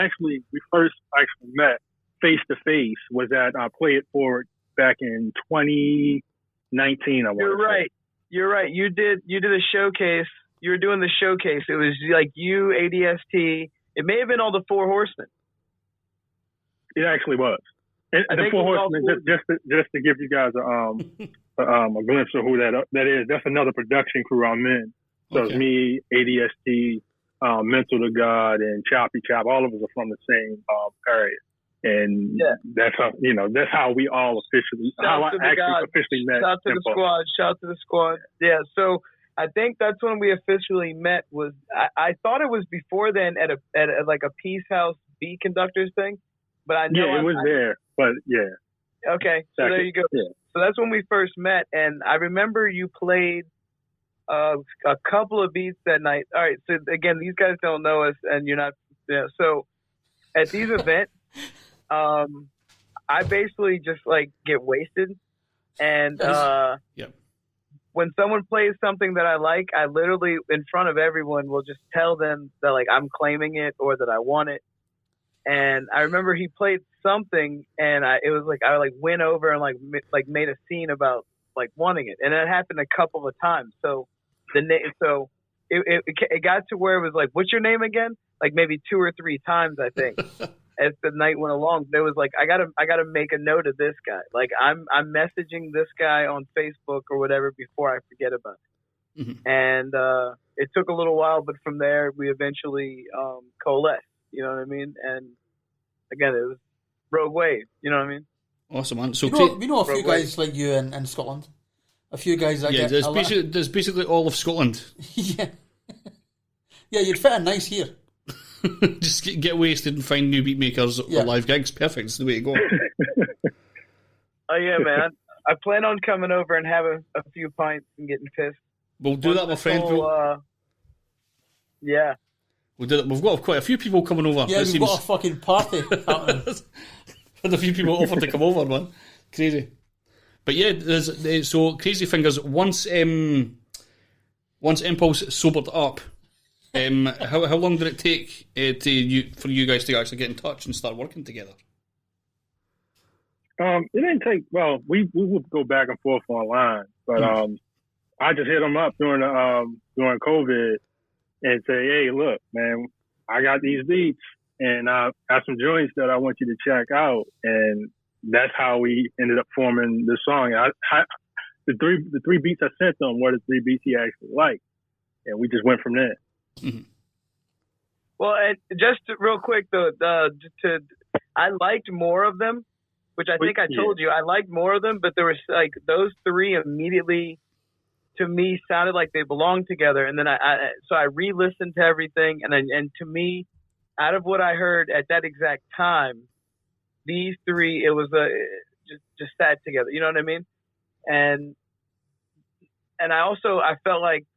face to face was at Play It Forward back in 2019. You're right. You did a showcase. You were doing the showcase. It was like you, ADST. It may have been all the Four Horsemen. It actually was. And the Four Horsemen, just to give you guys a glimpse of who that is. That's another production crew I'm in. So It's me, ADST, Mental to God, and Choppy Chop. All of us are from the same area, and that's how we all officially met. Shout to the squad. Yeah. So I think that's when we officially met. I thought it was before then at a Peace House Beat Conductors thing, but I know it was there. But yeah. Okay, so there you go. Yeah. So that's when we first met, and I remember you played a couple of beats that night. All right, so again, these guys don't know us, and you're not. Yeah, so at these events, I basically just get wasted, and when someone plays something that I like, I literally in front of everyone will just tell them that I'm claiming it or that I want it. And I remember he played something, and I went over and made a scene about wanting it, and that happened a couple of times. So it got to where it was what's your name again? Maybe 2 or 3 times, I think. As the night went along, there was I gotta make a note of this guy. I'm messaging this guy on Facebook or whatever before I forget about it. Mm-hmm. And it took a little while, but from there we eventually coalesced. You know what I mean? And again, it was Rogue Wave. You know what I me Awesome, man. So we know a few guys like you in Scotland. A few guys that there's basically all of Scotland. Yeah, you'd fit in nice here. Just get wasted and find new beat makers or live gigs. Perfect. It's the way to go. Oh yeah, man. I plan on coming over and having a few pints and getting pissed. We'll do that, my friend. Yeah. We'll do that. We've got quite a few people coming over. Yeah, we've got a fucking party happening. Had a few people offer to come over, man. Crazy. But yeah, so Krazyfingaz, once Empuls sobered up, how long did it take for you guys to actually get in touch and start working together? It didn't take. Well, we would go back and forth online, but I just hit him up during COVID and say, "Hey, look, man, I got these beats and I got some joints that I want you to check out." And that's how we ended up forming the song. The three beats I sent him were the 3 beats he actually liked, and we just went from there. Mm-hmm. Well, and just real quick though, I liked more of them, which I think I told you. I liked more of them, but there was those 3 immediately to me sounded like they belonged together. And then so I re-listened to everything, and to me, out of what I heard at that exact time, these 3, it was just sat together. You know what I mean? And I felt like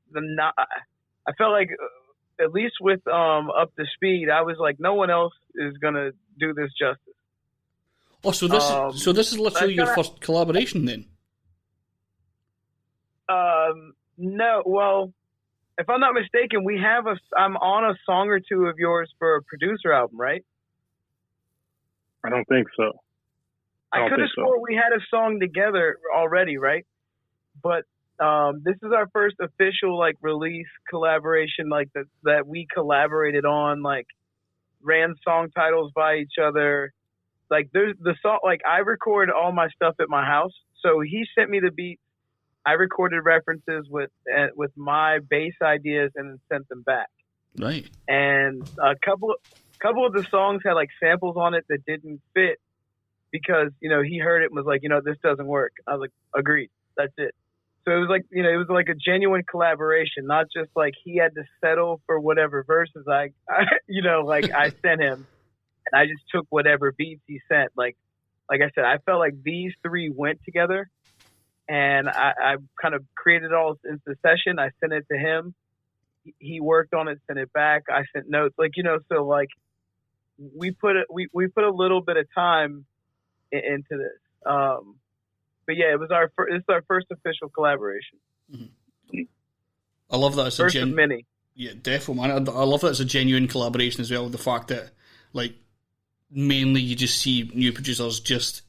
at least with Up to Speed, I was like, no one else is gonna do this justice. Oh, so this is literally your first collaboration then? No, well, if I'm not mistaken, I'm on a song or two of yours for a producer album, right? I don't think so. I could have swore we had a song together already, right? But this is our first official like release collaboration, like that we collaborated on, like ran song titles by each other. Like there's the song, like I record all my stuff at my house, so he sent me the beat. I recorded references with my bass ideas and then sent them back. Right. And a couple of the songs had like samples on it that didn't fit because, you know, he heard it and was like, you know, this doesn't work. I was like, agreed. That's it. So it was like, you know, it was like a genuine collaboration, not just like he had to settle for whatever verses I you know, like I sent him and I just took whatever beats he sent. Like I said, I felt like these three went together. And I kind of created it all into the session. I sent it to him. He worked on it, sent it back. I sent notes, like, you know, so like we put a little bit of time into this. But yeah, it's our first official collaboration. Mm-hmm. I love that it's first of many. Yeah, definitely, man. I love that it's a genuine collaboration as well. The fact that like mainly you just see new producers just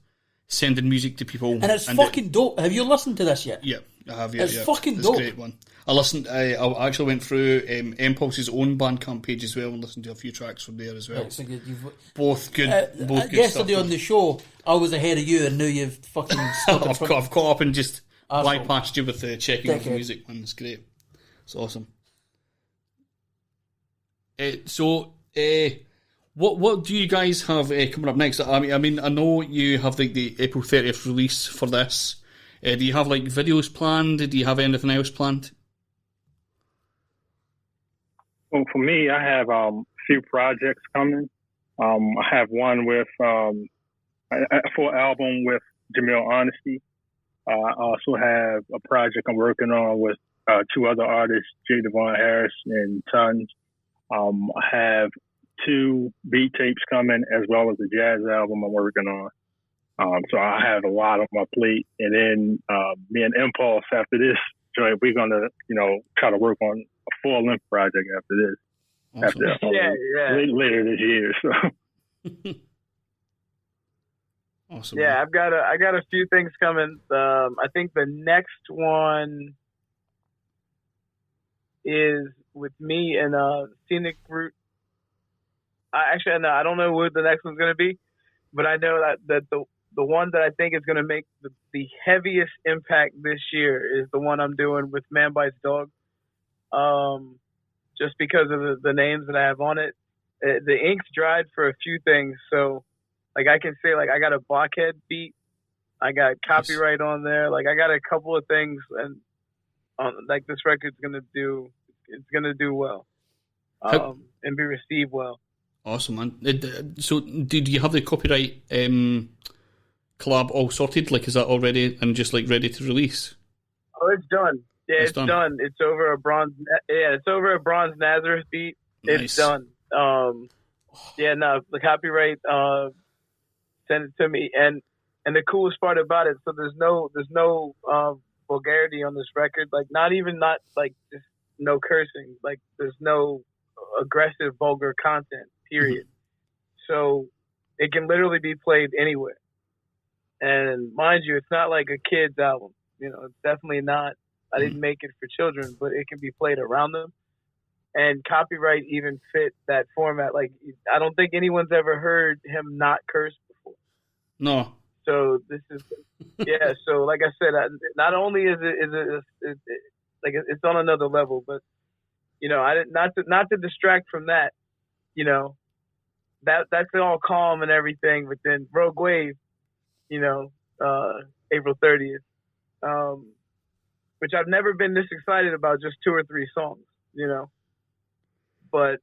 sending music to people, and it's fucking dope. Have you listened to this yet? Yeah, I have. Yeah, it's fucking dope. It's a great one. I listened. I actually went through Empuls's own Bandcamp page as well and listened to a few tracks from there as well. Right, so both good. Both good yesterday stuff. On the show, I was ahead of you, and now you've fucking. I've caught up and just bypassed you with the checking of the music. Man, it's great. It's awesome. What do you guys have coming up next? I mean, I know you have like the April 30th release for this. Do you have like videos planned? Do you have anything else planned? Well, for me, I have a few projects coming. I have one with a full album with Jamil Honesty. I also have a project I'm working on with two other artists, J. Devon Harris and Tons. I have 2 beat tapes coming, as well as a jazz album I'm working on. So I have a lot on my plate. And then me and Empuls, after this joint, we're going to, you know, try to work on a full-length project after this. Awesome. Later this year. So. Awesome. Yeah, I got a few things coming. I think the next one is with me and Scenic Route. I don't know what the next one's going to be, but I know that the one that I think is going to make the heaviest impact this year is the one I'm doing with Man Bites Dog. Just because of the names that I have on it. The ink's dried for a few things, so like I can say like I got a Blockhead beat, I got copyright on there, like I got a couple of things, and like this record's gonna do well, and be received well. Awesome, man. So, do you have the copyright collab all sorted? Like, is that already and just like ready to release? Oh, it's done. Yeah, it's done. It's over a Bronze. Yeah, it's over a Bronze Nazareth beat. Nice. It's done. The copyright sent it to me, and the coolest part about it, so there's no vulgarity on this record. Like not just no cursing. Like there's no aggressive, vulgar content. Period. Mm-hmm. So it can literally be played anywhere. And mind you, it's not like a kid's album. You know, it's definitely not. I didn't make it for children, but it can be played around them. And copyright even fit that format. Like, I don't think anyone's ever heard him not curse before. No. So this is, yeah. So like I said, not only is it like it's on another level, but you know, not to distract from that. You know, that's all calm and everything. But then Rogue Wave, you know, April 30th. Which I've never been this excited about, just 2 or 3 songs, you know. But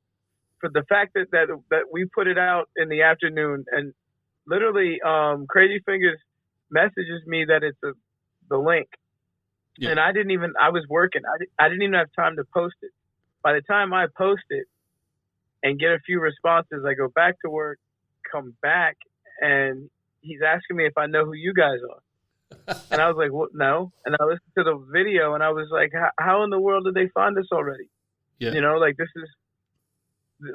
for the fact that we put it out in the afternoon, and literally Krazyfingaz messages me that it's the link, and I was working. I didn't even have time to post it. by the time I post it and get a few responses, I go back to work, come back, and he's asking me if I know who you guys are. And I was like, what? No. And I listened to the video, and I was like, how in the world did they find this already? Yeah. You know, like, this is,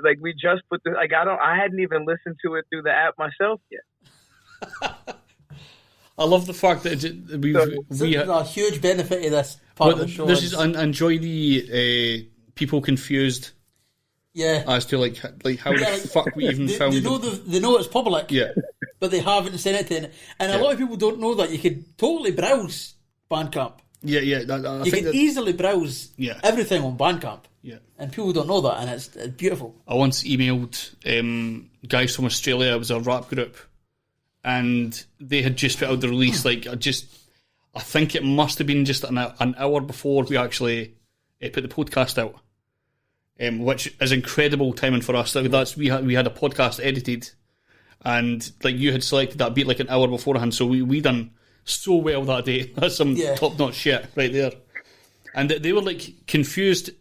like, we just put the, like, I hadn't even listened to it through the app myself yet. I love the fact that we have a huge benefit of this part of the show. This is enjoy the people confused. Yeah. As to like how the fuck we even found they know it's public. Yeah. But they haven't sent it in. And a lot of people don't know that you could totally browse Bandcamp. Yeah. You can easily browse everything on Bandcamp. Yeah. And people don't know that, and it's beautiful. I once emailed guys from Australia. It was a rap group, and they had just put out the release. Like I think it must have been just an hour before we actually put the podcast out, which is incredible timing for us. We had a podcast edited, and like you had selected that beat like an hour beforehand, so we done so well that day. That's some top notch shit right there. And they were like confused.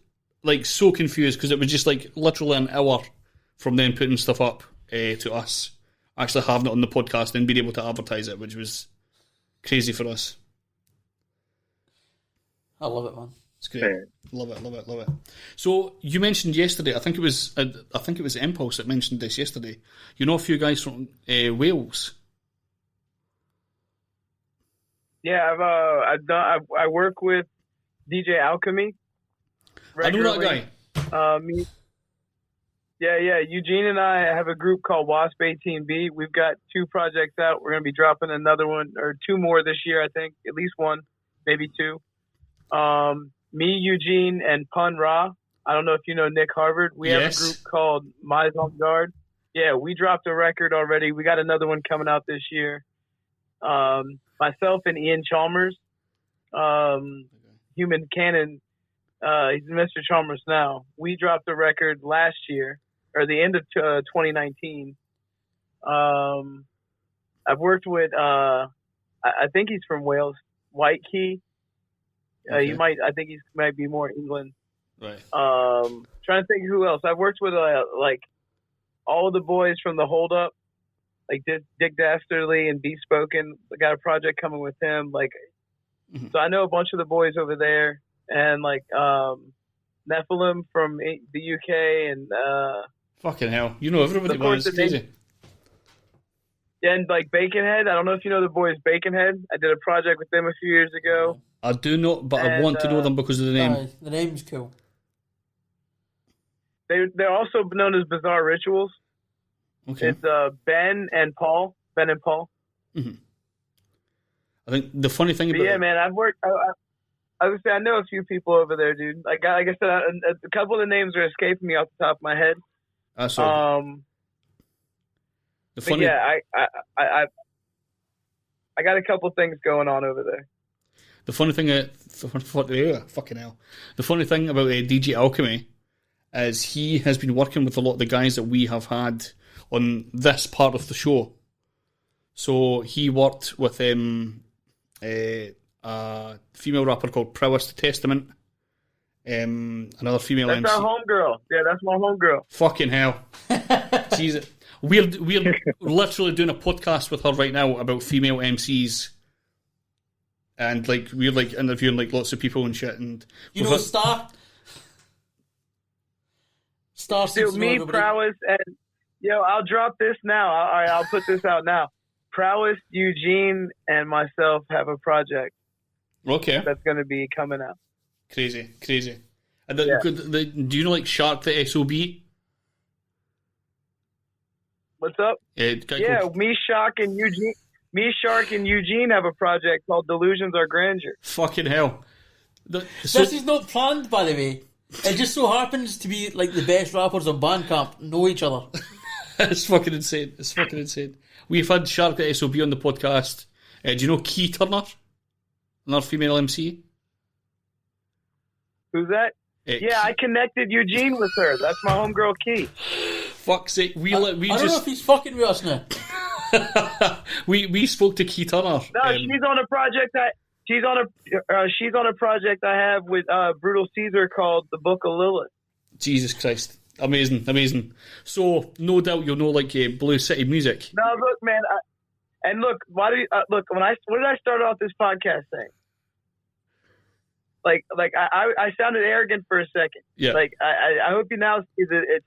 Like so confused because it was just like literally an hour from them putting stuff up to us actually having it on the podcast and being able to advertise it, which was crazy for us. I love it, man. It's great. Love it. So you mentioned yesterday. I think it was Empuls that mentioned this yesterday. You know a few guys from Wales. Yeah, I work with DJ Alchemy. Regularly. I know that guy. Eugene and I have a group called Wasp 18B. We've got 2 projects out. We're going to be dropping another one or 2 more this year, I think. At least 1, maybe 2. Me, Eugene, and Pun Ra. I don't know if you know Nick Harvard. We have a group called Mais en Garde. Yeah, we dropped a record already. We got another one coming out this year. Myself and Ian Chalmers, Human Cannon. He's Mr. Chalmers now. We dropped a record last year, or the end of 2019. I've worked with, I think he's from Wales, White Key. Okay. I think he might be more England. Right. Trying to think who else. I've worked with like all the boys from the Hold Up, like Dick Dastardly and Bespoken. I got a project coming with him. Like, so I know a bunch of the boys over there. And like Nephilim from the UK and fucking hell, you know everybody. Man, it's crazy. Yeah, and like Baconhead. I don't know if you know the boys Baconhead. I did a project with them a few years ago. I do not, but I want to know them because of the name. The name's cool. They're also known as Bizarre Rituals. Okay. It's Ben and Paul. Mm-hmm. I think the funny thing about man, I've worked. I would say I know a few people over there, dude. Like I said, a couple of the names are escaping me off the top of my head. The funny, I got a couple things going on over there. The funny thing, fucking hell. The funny thing about DJ Alchemy is he has been working with a lot of the guys that we have had on this part of the show. So he worked with a female rapper called Prowess the Testament. Another female That's MC. our homegirl. Yeah, that's my homegirl. Fucking hell. Jesus. We're literally doing a podcast with her right now about female MCs. And like we're like interviewing like lots of people and shit. And you know Star? Dude, me, Prowess, and I'll drop this now. I'll put this out now. Prowess, Eugene, and myself have a project. Okay. That's going to be coming out. Crazy. And do you know like Shark the SOB? What's up? Me, Shark, and Eugene have a project called Delusions Are Grandeur. Fucking hell. This is not planned, by the way. It just so happens to be like the best rappers on Bandcamp know each other. It's fucking insane. We've had Shark the SOB on the podcast. Do you know Key Turner? Another female MC? Who's that? I connected Eugene with her. That's my homegirl Key. Fuck's sake. I don't know if he's fucking with us now. we spoke to Key Turner. No, she's on a project she's on a project I have with Brutal Caesar called The Book of Lilith. Jesus Christ. Amazing. So, no doubt you'll know, like, Blue City music. No, look, man. Why do you, look, what did I start off this podcast saying? Like I sounded arrogant for a second. Yeah. Like, I hope you now see that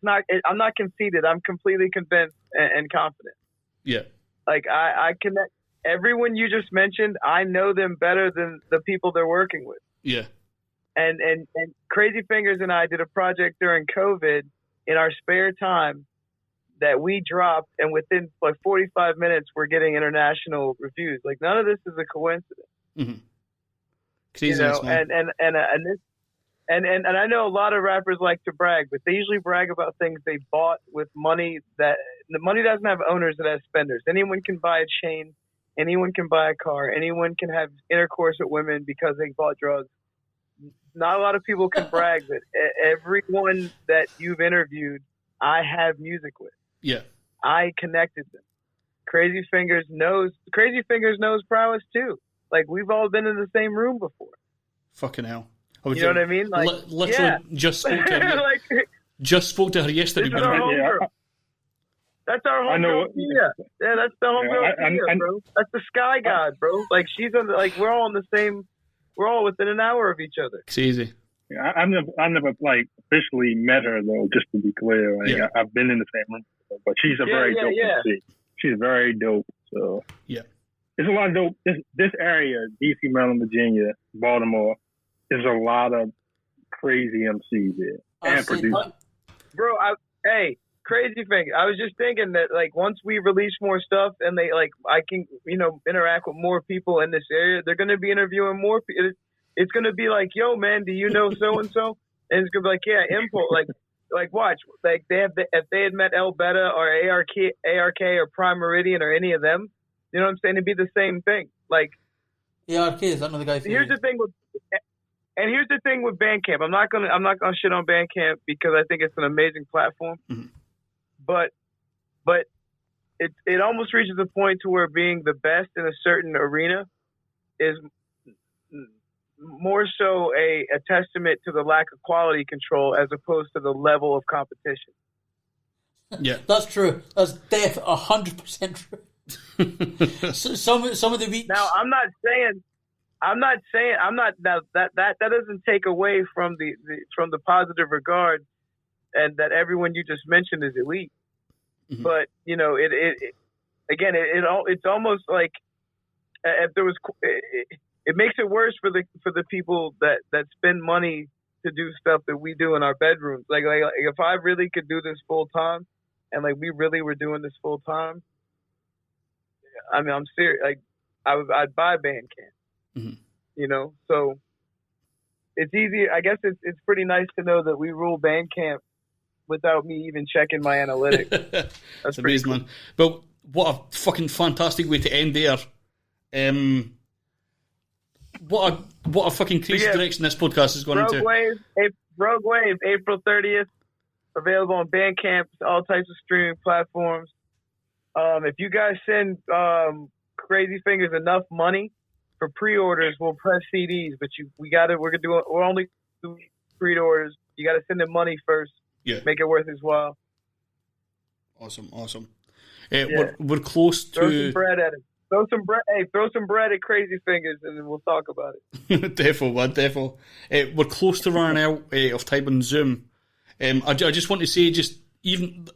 I'm not conceited. I'm completely convinced and confident. Yeah. Like, I connect everyone you just mentioned. I know them better than the people they're working with. Yeah. And Krazyfingaz and I did a project during COVID in our spare time that we dropped, and within like 45 minutes, we're getting international reviews. Like, none of this is a coincidence. Mm-hmm. You know, and I know a lot of rappers like to brag, but they usually brag about things they bought with money that the money doesn't have owners, it has spenders. Anyone can buy a chain, anyone can buy a car, anyone can have intercourse with women because they bought drugs. Not a lot of people can brag that everyone that you've interviewed, I have music with. Yeah. I connected them. Krazyfingaz knows prowess too. Like, we've all been in the same room before. Fucking hell. You know what I mean? Like, literally just spoke to her. Just spoke to her yesterday. This is our homegirl. That's our homegirl. Yeah, that's the homegirl, bro. That's the Sky God, bro. Like, she's on. Like, we're all on the same. We're all within an hour of each other. It's easy. Yeah, I never like officially met her though. Just to be clear, like, I've been in the same room, with her, but she's a very dope MC. She's very dope. So yeah. There's a lot of dope. This area, DC, Maryland, Virginia, Baltimore, there's a lot of crazy MCs there and producers. Bro, hey, Krazyfingaz. I was just thinking that, like, once we release more stuff and I can, interact with more people in this area, they're going to be interviewing more people. It's going to be like, yo, man, do you know so-and-so? And it's going to be like, yeah, Empuls. Like, watch. Like, if they had met El Beta or ARK or Prime Meridian or any of them, you know what I'm saying? It'd be the same thing. Like, ARK is another guy. Here's the thing with Bandcamp. I'm not gonna shit on Bandcamp because I think it's an amazing platform. Mm-hmm. But it almost reaches a point to where being the best in a certain arena is more so a testament to the lack of quality control as opposed to the level of competition. Yeah, that's true. That's 100% true. some of the weeks. Now, that doesn't take away from the positive regard and that everyone you just mentioned is elite. Mm-hmm. But it's almost like if there was it makes it worse for the people that spend money to do stuff that we do in our bedrooms. Like if I really could do this full time and like we really were doing this full time, I mean, I'm serious. Like, I'd buy Bandcamp. Mm-hmm. So it's easy. I guess it's pretty nice to know that we rule Bandcamp without me even checking my analytics. That's amazing, cool. Man. But what a fucking fantastic way to end there. What a fucking crazy direction this podcast is going into. Rogue Wave, April 30th, available on Bandcamp, all types of streaming platforms. If you guys send Krazyfingaz enough money for pre-orders, we'll press CDs. But we're only doing pre-orders. You got to send them money first. Yeah. Make it worth his while. Awesome. We're close to. Throw some bread at it. Throw some bread at Krazyfingaz, and then we'll talk about it. Defo, man, defo. We're close to running out of time on Zoom. I just want to say, even.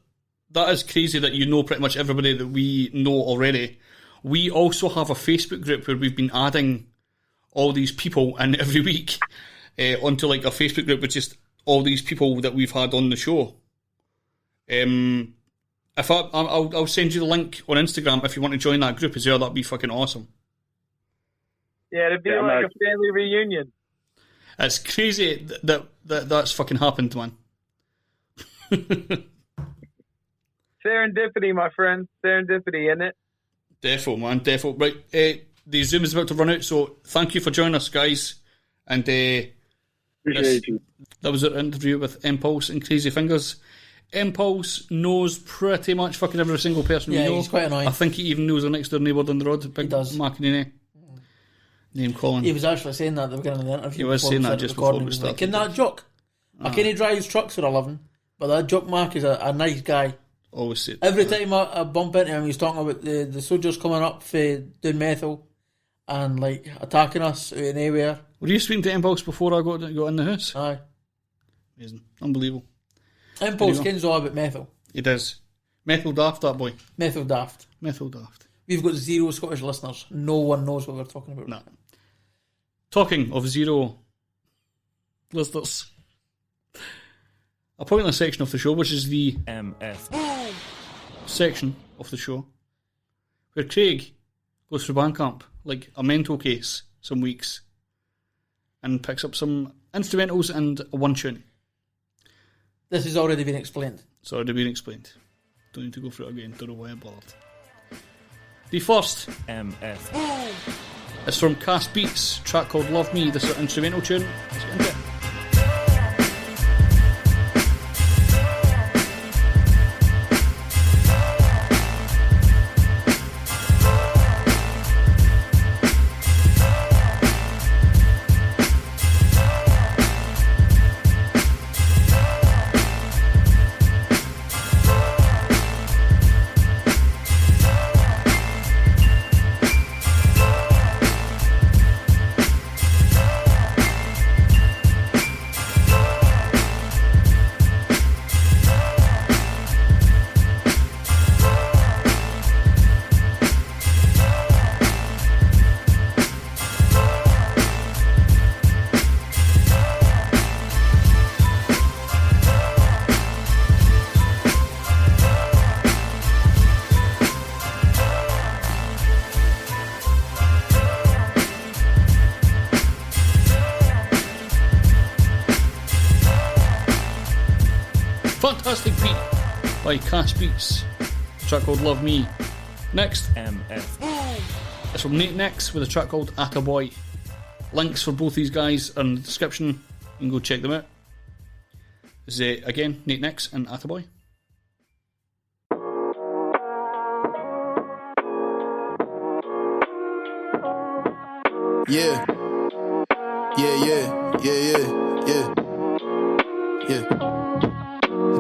That is crazy that you know pretty much everybody that we know already. We also have a Facebook group where we've been adding all these people in every week onto like a Facebook group with just all these people that we've had on the show. I'll send you the link on Instagram if you want to join that group as well. That'd be fucking awesome. Yeah, it'd be like a family reunion. It's crazy that's fucking happened, man. Serendipity, my friend. Serendipity, isn't it? Defo, man. Defo. Right. The Zoom is about to run out, so thank you for joining us, guys. And appreciate you. That was our interview with Empuls and Krazyfingaz. Empuls knows pretty much fucking every single person we know. He's quite annoying. I think he even knows the next door neighbour down the road. Big Macanini. Name calling. He was actually saying that at the beginning of the interview. He was saying that just before we started. Like, in that joke. I can't drive trucks for a living, but that Jock Mark is a nice guy. Always said. Every time I bump into him, he's talking about the soldiers coming up for doing methyl and like attacking us out of nowhere. Were you speaking to Empuls before I got in the house? Aye. Amazing. Unbelievable. Empuls kins all about methyl. He does. Methyl daft, that boy. Methyl daft. Methyl daft. We've got 0 Scottish listeners. No one knows what we're talking about. Nah. Talking of 0 listeners, a pointless section of the show, which is the MF section of the show, where Craig goes through Bandcamp like a mental case some weeks and picks up some instrumentals and a one tune. This has already been explained. It's already been explained. Don't need to go through it again. Don't know why I bothered. The first MF is from CassBeats, track called Love Me. This is an instrumental tune. Let's get into it. Fantastic beat by CassBeats, a track called Love Me. Next, MF. It's from Nate Nex with a track called Atta Boy. Links for both these guys are in the description. You can go check them out. This is again Nate Nex and Atta Boy. Yeah.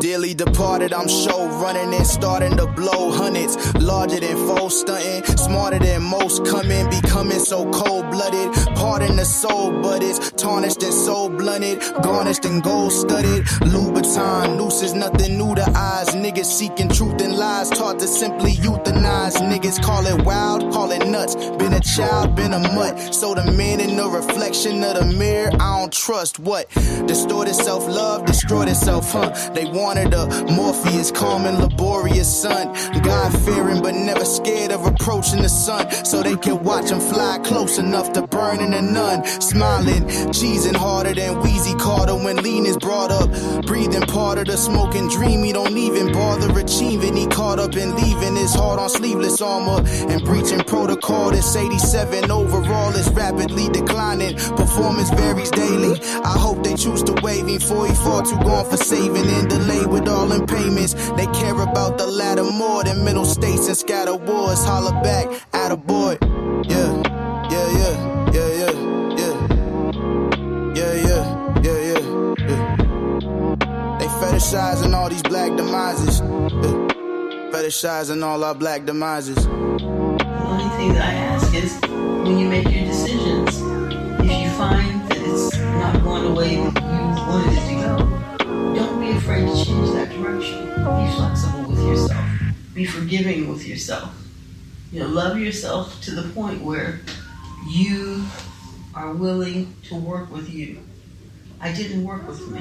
Dearly departed, I'm show running and starting to blow hundreds. Larger than foe, stunting, smarter than most. Coming, becoming so cold-blooded. Pardon the soul, but it's tarnished and so blunted. Garnished and gold-studded. Louboutin, noose is nothing new to eyes. Niggas seeking truth and lies, taught to simply euthanize. Niggas call it wild, call it nuts. Been a child, been a mutt. So the man in the reflection of the mirror, I don't trust what? Distorted self-love, destroyed itself, huh? They wanted a Morpheus, calm and laborious son. God-fearing but never scared of approaching the sun. So they can watch him fly close enough to burn in a nun. Smiling, cheesing harder than Wheezy Carter when lean is brought up. Breathing part of the smoking dream he don't even bother achieving. He caught up in leaving his heart on sleeveless armor and breaching protocol. This 87 overall is rapidly declining. Performance varies daily. I hope they choose to waive him before he far too gone for saving and delay with all in payments. They care about the latter more than middle states and scatter wars. Holler back, atta boy. Yeah. They fetishizing all these black demises. Fetishizing all our black demises. The only thing that I ask is, when you make your decisions, if you find that it's not going the way that you wanted it to go, don't be afraid to change that direction. Be flexible with yourself. Be forgiving with yourself. Love yourself to the point where you are willing to work with you. I didn't work with me.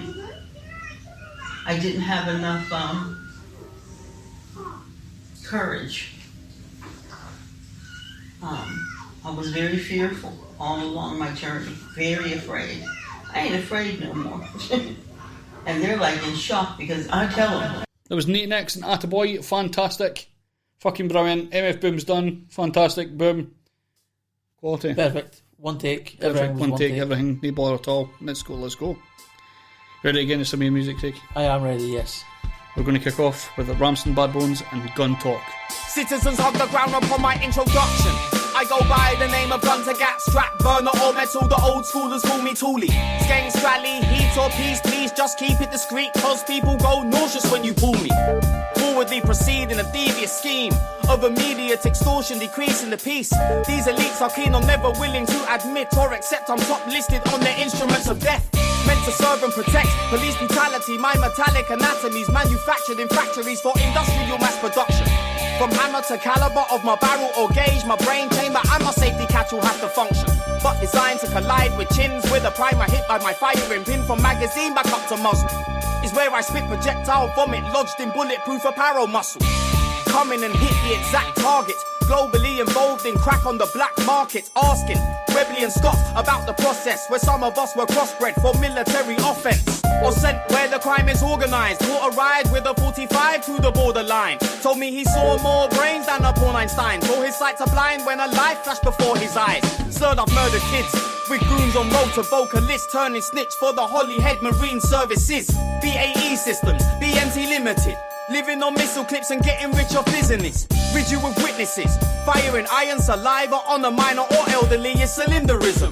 I didn't have enough courage. I was very fearful all along my journey. Very afraid. I ain't afraid no more. And they're like in shock because I tell them. There was Nate Nex and Atta Boy. Fantastic. Fucking brilliant. MF Boom's done. Fantastic. Boom. Quality. Perfect. One take. Perfect. One take. Everything. No bother at all. Let's go. Ready again to some of your music, Craig? I am ready, yes. We're going to kick off with Ramson, Badbonez and Gun Talk. Citizens of the ground upon my introduction. I I go by the name of gun to gap, strap, burner or metal. The old schoolers call me Toolie. Skeng, Strally, heat or peace, please just keep it discreet, cause people go nauseous when you pull me. Forwardly proceed in a devious scheme of immediate extortion, decreasing the peace. These elites are keen on never willing to admit or accept I'm top listed on their instruments of death. Meant to serve and protect police brutality. My metallic anatomies manufactured in factories for industrial mass production. From hammer to caliber of my barrel or gauge, my brain chamber and my safety catch will have to function. But designed to collide with chins with a primer hit by my firing pin from magazine back up to muzzle. Is where I spit projectile vomit lodged in bulletproof apparel muscle. Come in and hit the exact target. Globally involved in crack on the black market. Asking Webley and Scott about the process where some of us were crossbred for military offense. Or sent where the crime is organized. Caught a ride with a 45 to the borderline. Told me he saw more brains than a Paul Einstein. Saw his sights are blind when a life flashed before his eyes. Stirred up murdered kids with goons on road to vocalists, turning snitch for the Holyhead Marine Services. BAE systems, BMT Limited. Living on missile clips and getting rich off business. Rid you with witnesses. Firing iron saliva on a minor or elderly is cylindrism.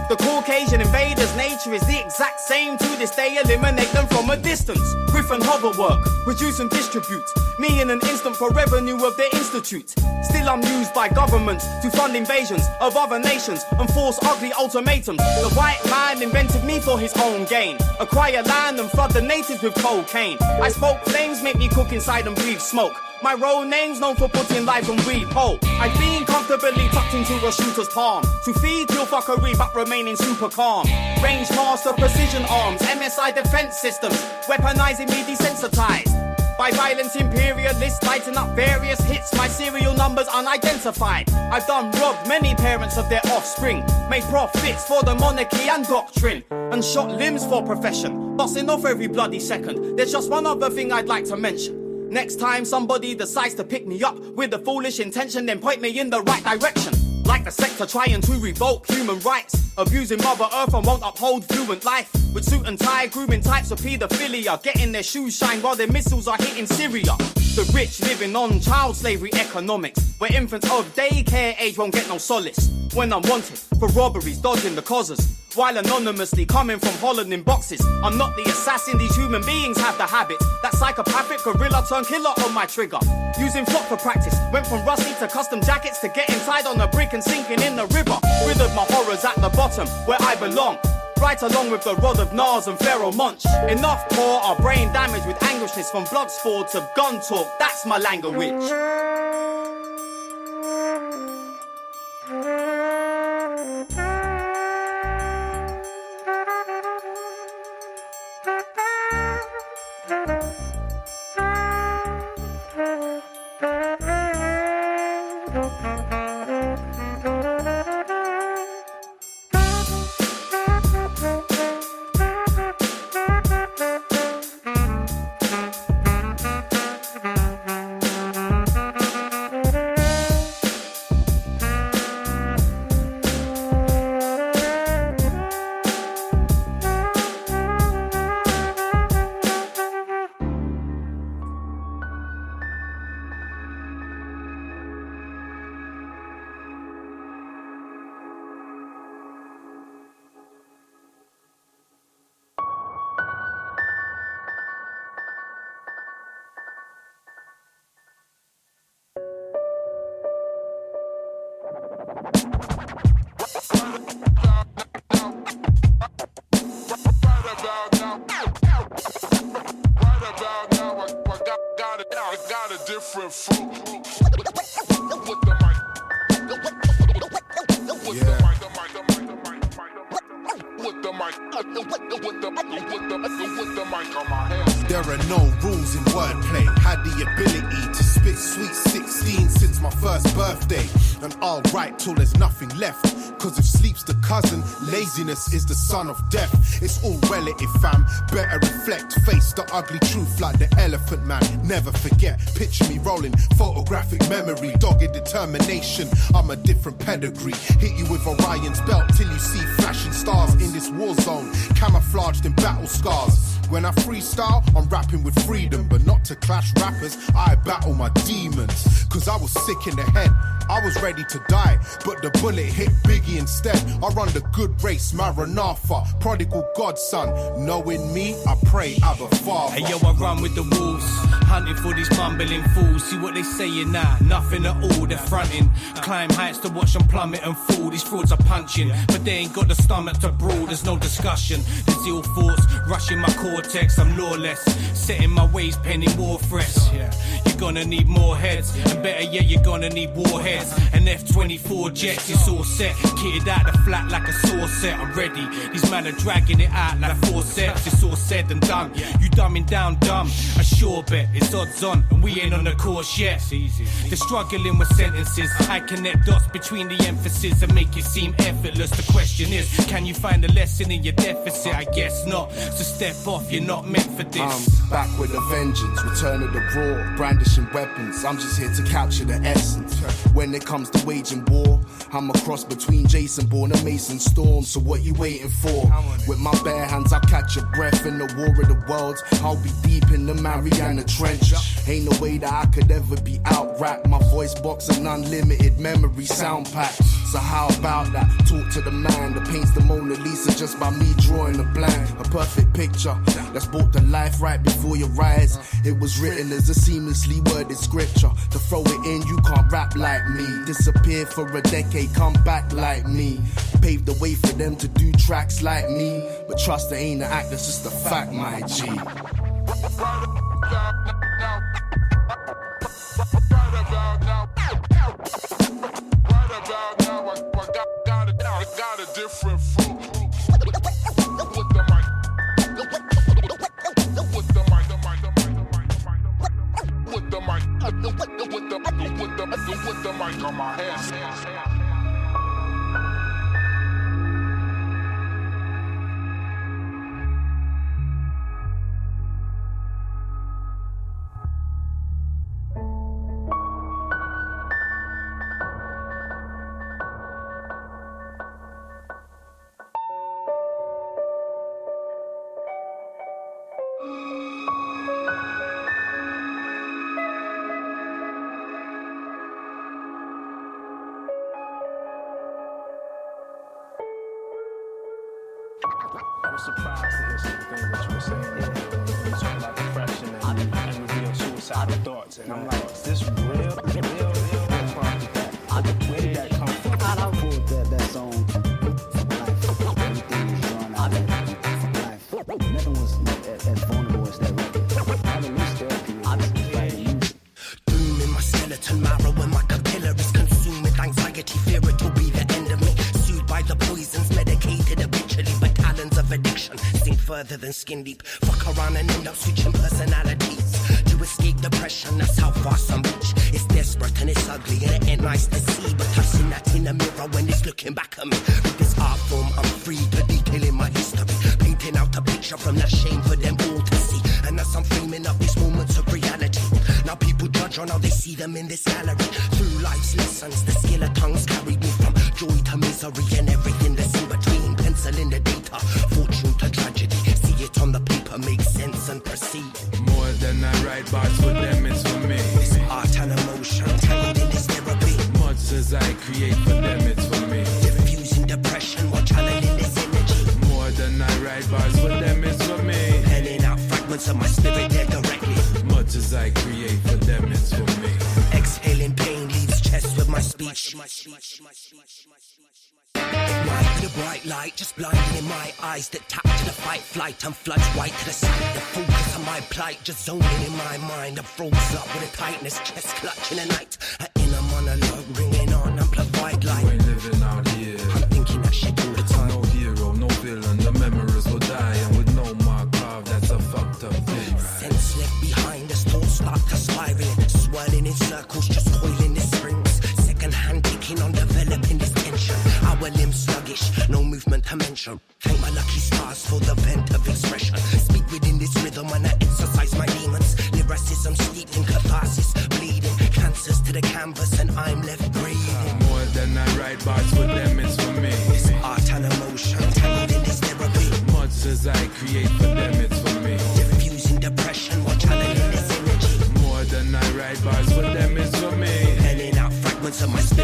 The Caucasian invader's nature is the exact same to this day. Eliminate them from a distance. Griffin hover work, produce and distribute. Me in an instant for revenue of their institute. Still I'm used by governments to fund invasions of other nations and force ugly ultimatums. The white man invented me for his own gain. Acquire land and flood the natives with cocaine. I spoke flames make me cook inside and breathe smoke. My role name's known for putting lives on weed pole. I've been comfortably tucked into a shooter's palm to feed your fuckery but remaining super calm. Range master, precision arms, MSI defense systems, weaponizing me desensitized. By violent imperialists lighting up various hits, my serial numbers unidentified. I've done robbed many parents of their offspring, made profits for the monarchy and doctrine, and shot limbs for profession, busting off every bloody second. There's just one other thing I'd like to mention. Next time somebody decides to pick me up with a foolish intention, then point me in the right direction. Like the sector trying to revoke human rights, abusing Mother Earth and won't uphold fluent life. With suit and tie, grooming types of paedophilia, getting their shoes shined while their missiles are hitting Syria. The rich living on child slavery economics, where infants of daycare age won't get no solace. When I'm wanted for robberies, dodging the causes, while anonymously coming from Holland in boxes. I'm not the assassin, these human beings have the habit. That psychopathic gorilla turned killer on my trigger. Using flock for practice, went from rusty to custom jackets to getting tied on a brick and sinking in the river. Rid of my horrors at the bottom, where I belong. Right along with the rod of Nas and Pharaoh Munch. Enough poor are brain damage with angushness from blood sport to gun talk. That's my language. There are no rules in wordplay. Had the ability to spit sweet 16 since my first birthday. And I'll write till there's nothing left. Cause if sleep's the cousin, laziness is the son of death. It's all relative, fam. Better reflect, face the ugly truth like the elephant man. Never forget, picture me rolling, photographic memory, dogged determination. I'm a different pedigree. Hit you with Orion's belt till you see flashing stars in this war zone, camouflaged in battle scars. When I freestyle, I'm rapping with freedom, but not to clash rappers. I battle my demons, cause I was sick in the head, I was ready to die, but the bullet hit Biggie instead. I run the good race, Maranatha, prodigal godson. Knowing me, I pray Abba Father. Hey yo, I run with the wolves, hunting for these bumbling fools. See what they saying now, nothing at all, they're fronting. Climb heights to watch them plummet and fall. These frauds are punching, but they ain't got the stomach to brawl. There's no discussion, there's ill thoughts rushing my cortex. I'm lawless, setting my ways, penning more threats. Yeah, you're gonna need more heads, and better yet, you're gonna need warheads. And F-24 jets, it's all set, kitted out the flat like a saw set. I'm ready, these men are dragging it out like forceps. It's all said and done, you dumbing down dumb. I sure bet it's odds on, and we ain't on the course yet. They're struggling with sentences, I connect dots between the emphasis and make it seem effortless. The question is, can you find a lesson in your deficit? I guess not, so step off, you're not meant for this. I'm back with a vengeance, return of the raw, brandishing weapons. I'm just here to capture the essence. When it comes to waging war, I'm a cross between Jason Bourne and Mason Storm. So what you waiting for? With my bare hands I'll catch your breath in the war of the worlds. I'll be deep in the Mariana Trench. Ain't no way that I could ever be out-rapped. My voice box an unlimited memory sound pack. So how about that? Talk to the man that paints the Mona Lisa just by me drawing a blank. A perfect picture that's brought to life right before your eyes. It was written as a seamlessly worded scripture. To throw it in, you can't rap like me. Disappear for a decade, come back like me. Pave the way for them to do tracks like me. But trust it ain't an act, that's just a fact, my G. Got a different fruit. With the mic. With the mic. With the mic. With the mic on my head. I was surprised to hear some of the things that you were saying. You were talking about depression and reveal suicidal thoughts. And I'm like, is this real? What prompted that? Where did that come from? I pulled that song from life. Everything was drawn out of life. Nothing was as vulnerable as that record. I released therapy was writing music. Doom in my skeleton marrow and my capillaries consumed with anxiety, fear it will be the end of me. Soothed by the poisons, medicated habitually, but talons of addiction sink further than skin deep. Fuck around and end up switching personalities to escape depression. That's how far some reach. It's desperate and it's ugly and it ain't nice to see, but I've seen that in the mirror when it's looking back at me. With this art form, I'm free to detailing my history, painting out a picture from that shame for them all to see. And as I'm framing up these moments of reality, now people judge on how they see them in this gallery. Through life's lessons, the skill of tongues carried me from joy to misery and everything that's in between. Pencil in the data, fortune to tragedy. See it on the paper, make sense and proceed. More than I write bars for them, it's for me. It's art and emotion, tangled in this therapy. Much as I create for them, it's for me. Diffusing depression while channeling this energy. More than I write bars for them, it's for me. Penning out fragments of my spirit there directly. Much as I create for them, it's for me. Exhaling pain leaves chest with my speech. Ignite with a bright light, just blinding in my eyes that tap to the fight, flight, and floods right to the side. The focus on my plight, just zoning in my mind. I froze up with a tightness, chest clutching a night. An inner monologue ringing on amplified light. You ain't living out here. I'm thinking that shit all the time. No hero, no villain, the memories will die. And with no mark carved, that's a fucked up thing. Sense left behind as thoughts start to spiraling, swirling in circles, just coiling the springs. Second hand ticking on developing this tension. Our limbs sluggish, no movement to mention. Thank my lucky stars for the vent of expression. Speak within this rhythm when I exercise my demons. Lyricism steeped in catharsis, bleeding cancers to the canvas, and I'm left breathing. More than I write bars for them, it's for me. It's art and emotion, tangled in this therapy. Much as I create for them, it's for me. Diffusing depression while channeling this energy. More than I write bars for them, it's for me. Penning out fragments of my spirit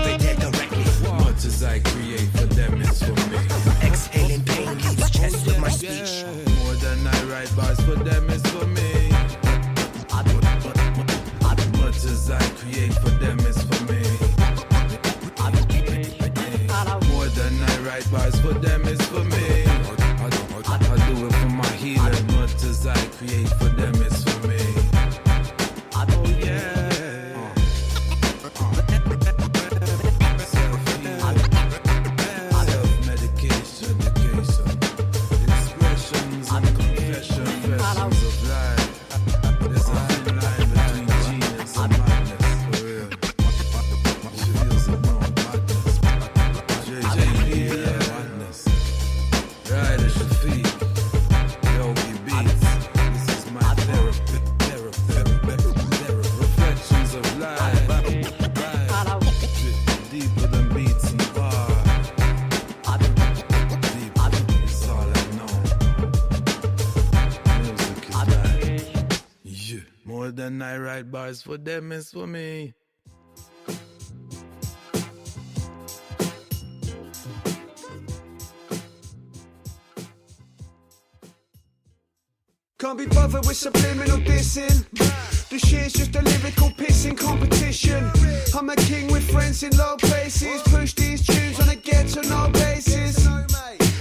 for them is for me. Exhaling pain leaves chest with my speech. More than I write bars for them is for me. Much as I create for them is for me. More than I write bars for them is for me. I do it for my healing. Much as I create for them is for me. Oh yeah. Self-medication, expressions and confessions of life. There's a thin line between genius and madness, for real. Feels it now, madness. JPDL, madness. Ryder Shafique, Yogi beats. This is my therapy. Reflections of life. Deeper than beats and bars. It's all I know. Music is life. Yeah. More than I write bars for them is for me. Can't be bothered with subliminal dissing. The shit's just a lyrical pissing competition. I'm a king with friends in low places. Push these tunes on a get-to-know basis.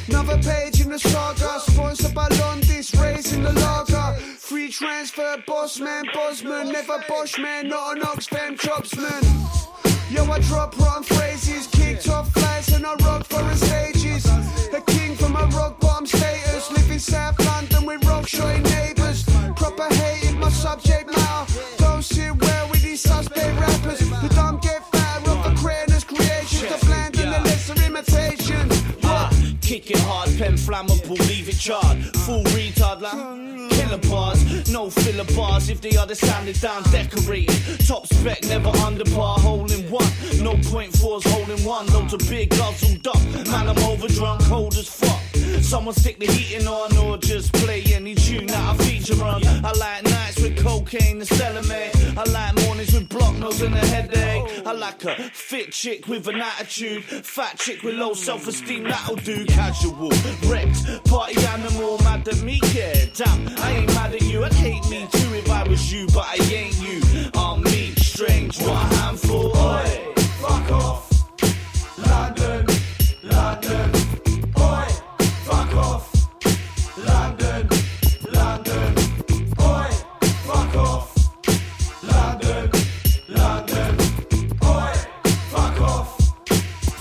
Another page in the saga, sponsored by Londis, raising the lager. Free transfer, boss man, Bosman. Never Bosch man, not an Oxfam chopsman. Yo, I drop rotten phrases, kicked off flights and I rock foreign stages. A king from a rock bottom status, live in South London with rock showing neighbours. Proper hated my subject matter, don't sit well with these suspect rappers. The dumb get fatter off the creators' creations, the bland and the lesser imitations. Kick it hard, pen flammable, leave it charred. Full retard like killer bars, no filler bars if they are the sounded down decorated. Top spec, never under par, hole in one. No .4s, hole in one. Loads of big guzzled up. Man, I'm over drunk, cold as fuck. Someone stick the heating on or just play any tune that I feature on. I like nights with cocaine and Stellamate. I like mornings with block nose and a headache. I like a fit chick with an attitude, fat chick with low self-esteem, that'll do. Casual, wrecked, party animal, mad at me, yeah. Damn, I ain't mad at you, I'd hate me too if I was you, but I ain't you. I'm me, strange, what a handful. Oi, fuck off, London, London. Oi, fuck off, London, London. Oi, fuck off, London, London. Oi, fuck off,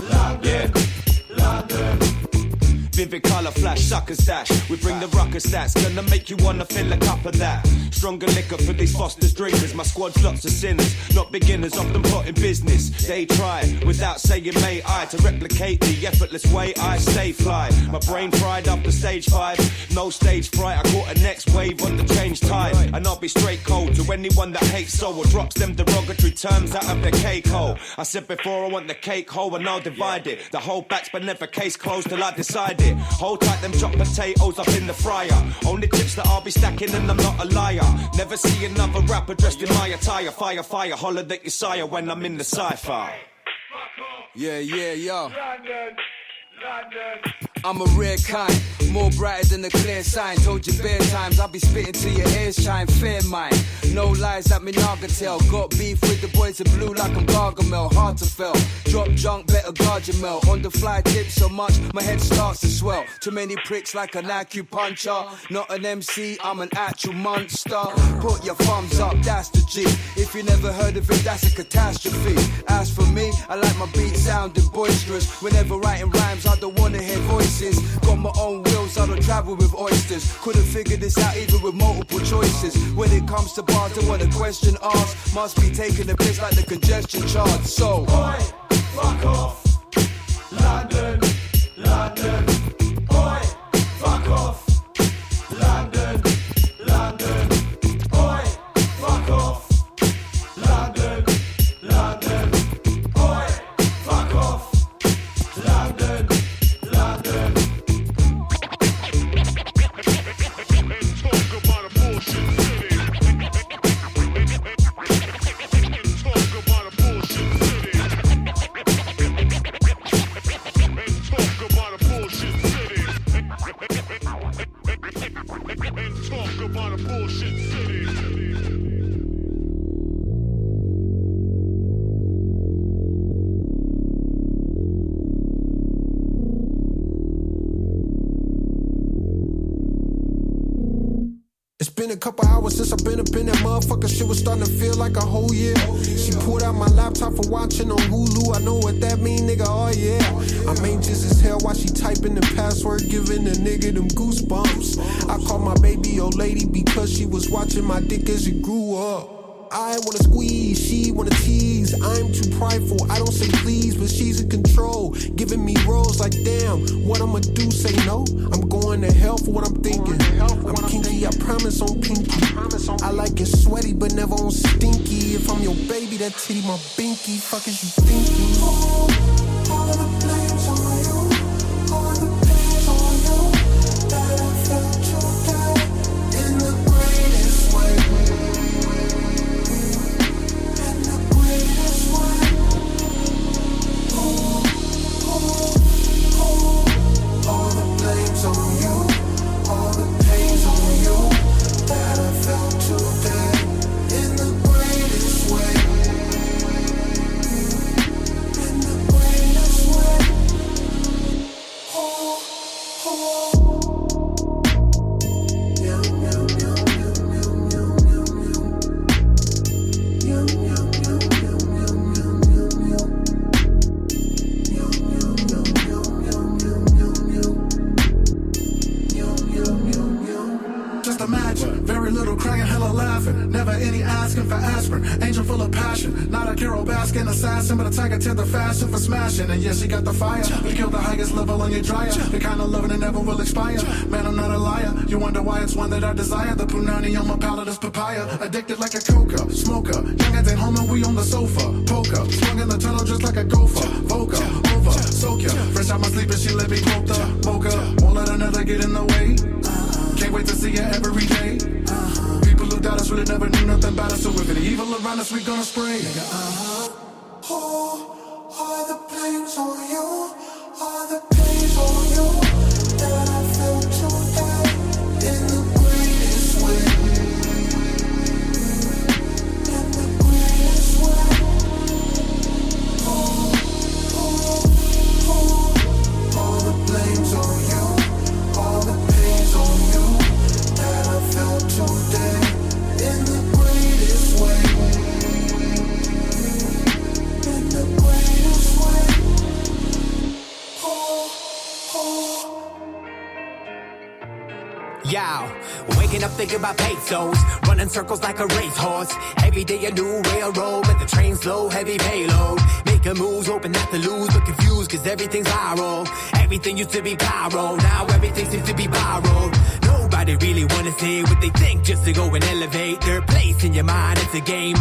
London, London. Vivid colour flash, suckers dash. We bring the ruckus that's gonna make you wanna fill a cup of that. Stronger liquor for these Foster's drinkers. My squad's lots of sinners, not beginners, often plotting business. They try, without saying may I, to replicate the effortless way I stay fly. My brain fried after stage 5. No stage fright, I caught a next wave on the change tide. And I'll be straight cold to anyone that hates so or drops them derogatory terms out of their cake hole. I said before I want the cake whole and I'll divide it. The whole batch but never case closed till I decide it. Hold tight them chopped potatoes up in the fryer. Only tips that I'll be stacking and I'm not a liar. Never see another rapper dressed in my attire. Fire, fire, holler at your sire when I'm in the sci-fi. Yeah, yo. I'm a rare kind, more brighter than a clear sign. Told you bare times, I'll be spitting till your ears shine. Fair mind, no lies that me naga tell. Got beef with the boys in blue like I'm Gargamel. Hard to fell, drop junk, better guard your mel. On the fly tip so much, my head starts to swell. Too many pricks like an acupuncture. Not an MC, I'm an actual monster. Put your thumbs up, that's the G. If you never heard of it, that's a catastrophe. As for me, I like my beat sounding boisterous. Whenever writing rhymes, I don't wanna hear voices. Got my own wheels, I don't travel with oysters. Couldn't figure this out even with multiple choices. When it comes to bars, I want a question asked. Must be taking a piss like the congestion charge. So, oi, fuck off, London, London. Oi, fuck off, London, London. Oi, fuck off, London, London. Oi, fuck off, London, London. It's been a couple hours since I've been up in that motherfucker. Shit was starting to feel like a whole year. She pulled out my laptop for watching on Hulu. I know what that mean, nigga, oh yeah. I'm anxious as hell while she typing the password, giving the nigga them goosebumps. I called my baby old lady because she was watching my dick as it grew up. I wanna squeeze, she wanna tease. I'm too prideful, I don't say please, but she's in control, giving me roles like damn. What I'ma do? Say no? I'm going to hell for what I'm thinking. I'm kinky, I promise on pinky. I like it sweaty, but never on stinky. If I'm your baby, that titty my binky. Fuck is you thinking? All the blame's on you. All the pain's on you. That I felt today in the greatest way. All the blame's on you, all the pain's on you, that I felt today in the greatest way. In the greatest way. Oh, oh. Yum, yum, yum, yum, yum, yum, yum, yum. Yum, yum, yum, yum, yum, yum, yum, yum. Just imagine, very little crying, hella laughing. Never any asking for aspirin. Angel full of passion. Not a Carol Baskin assassin, but a tiger to the fashion for smashing. And yes, she got the fire. We kill the highest level on your dryer. The kind of loving that never will expire. Man, I'm not a liar. You wonder why it's one that I desire. The punani on my palate is papaya. Addicted like a coca, smoker. Young at home and we on the sofa. Poker, swung in the tunnel just like a gopher. Voca, over, soak ya. Fresh out my sleep and she let me quote the mocha. Won't let another get in the way. Can't wait to see her every day. People who doubt us really never knew nothing about us. So if any evil around us, we gonna spray. Nigga, oh, all the blame's on you. All the pain's on you. That I felt today in the greatest way. In the greatest way. Oh, oh, oh. All the blame's on you. All the pain's on you. That I felt today in the greatest way. In the greatest way. Oh, oh. Yow, waking up thinking about pesos, running circles like a racehorse. Every day a new railroad, but the train's slow, heavy payload. Making moves, hoping not to lose, but confused cause everything's viral. Everything used to be pyro, now everything seems to be viral. Nobody really wanna say what they think just to go and elevate their place in your mind. It's a game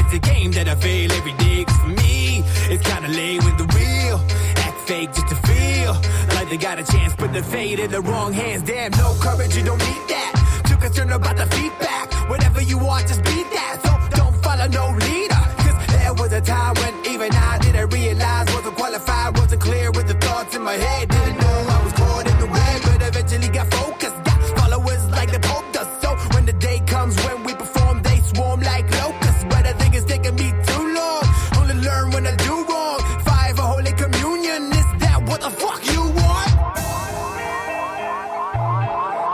that I fail every day. Cause for me, it's kinda lame when the real act fake just to feel like they got a chance, but the fate in the wrong hands. Damn, no courage, you don't need that. Too concerned about the feedback. Whatever you want, just be that. So don't follow no leader. Cause there was a time when even I didn't realize, wasn't qualified, wasn't clear with the thoughts in my head. Didn't know I was caught in the web, but eventually got focused. Got followers like the Pope does. So when the day comes when we perform, they swarm like locusts. But I think it's taking me too long. Only learn when I do wrong. Fire for Holy Communion, is that what the fuck you want?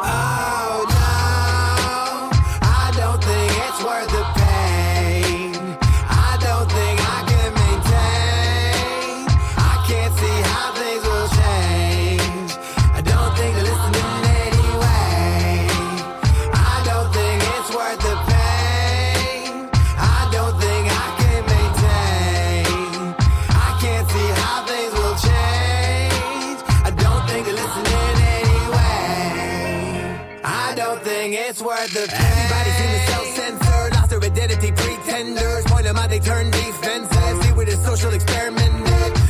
Oh no, I don't think it's worth the pain. I don't think I can maintain. I can't see how things will change. I don't think they're listening anyway. I don't think it's worth the pain. I don't think I can maintain. I can't see how things will change. I don't think they're listening anyway. I don't think it's worth the pain. Everybody's in the self-censor, lost their identity, pretenders. Point them out, they turn defenses. See with a social experiment.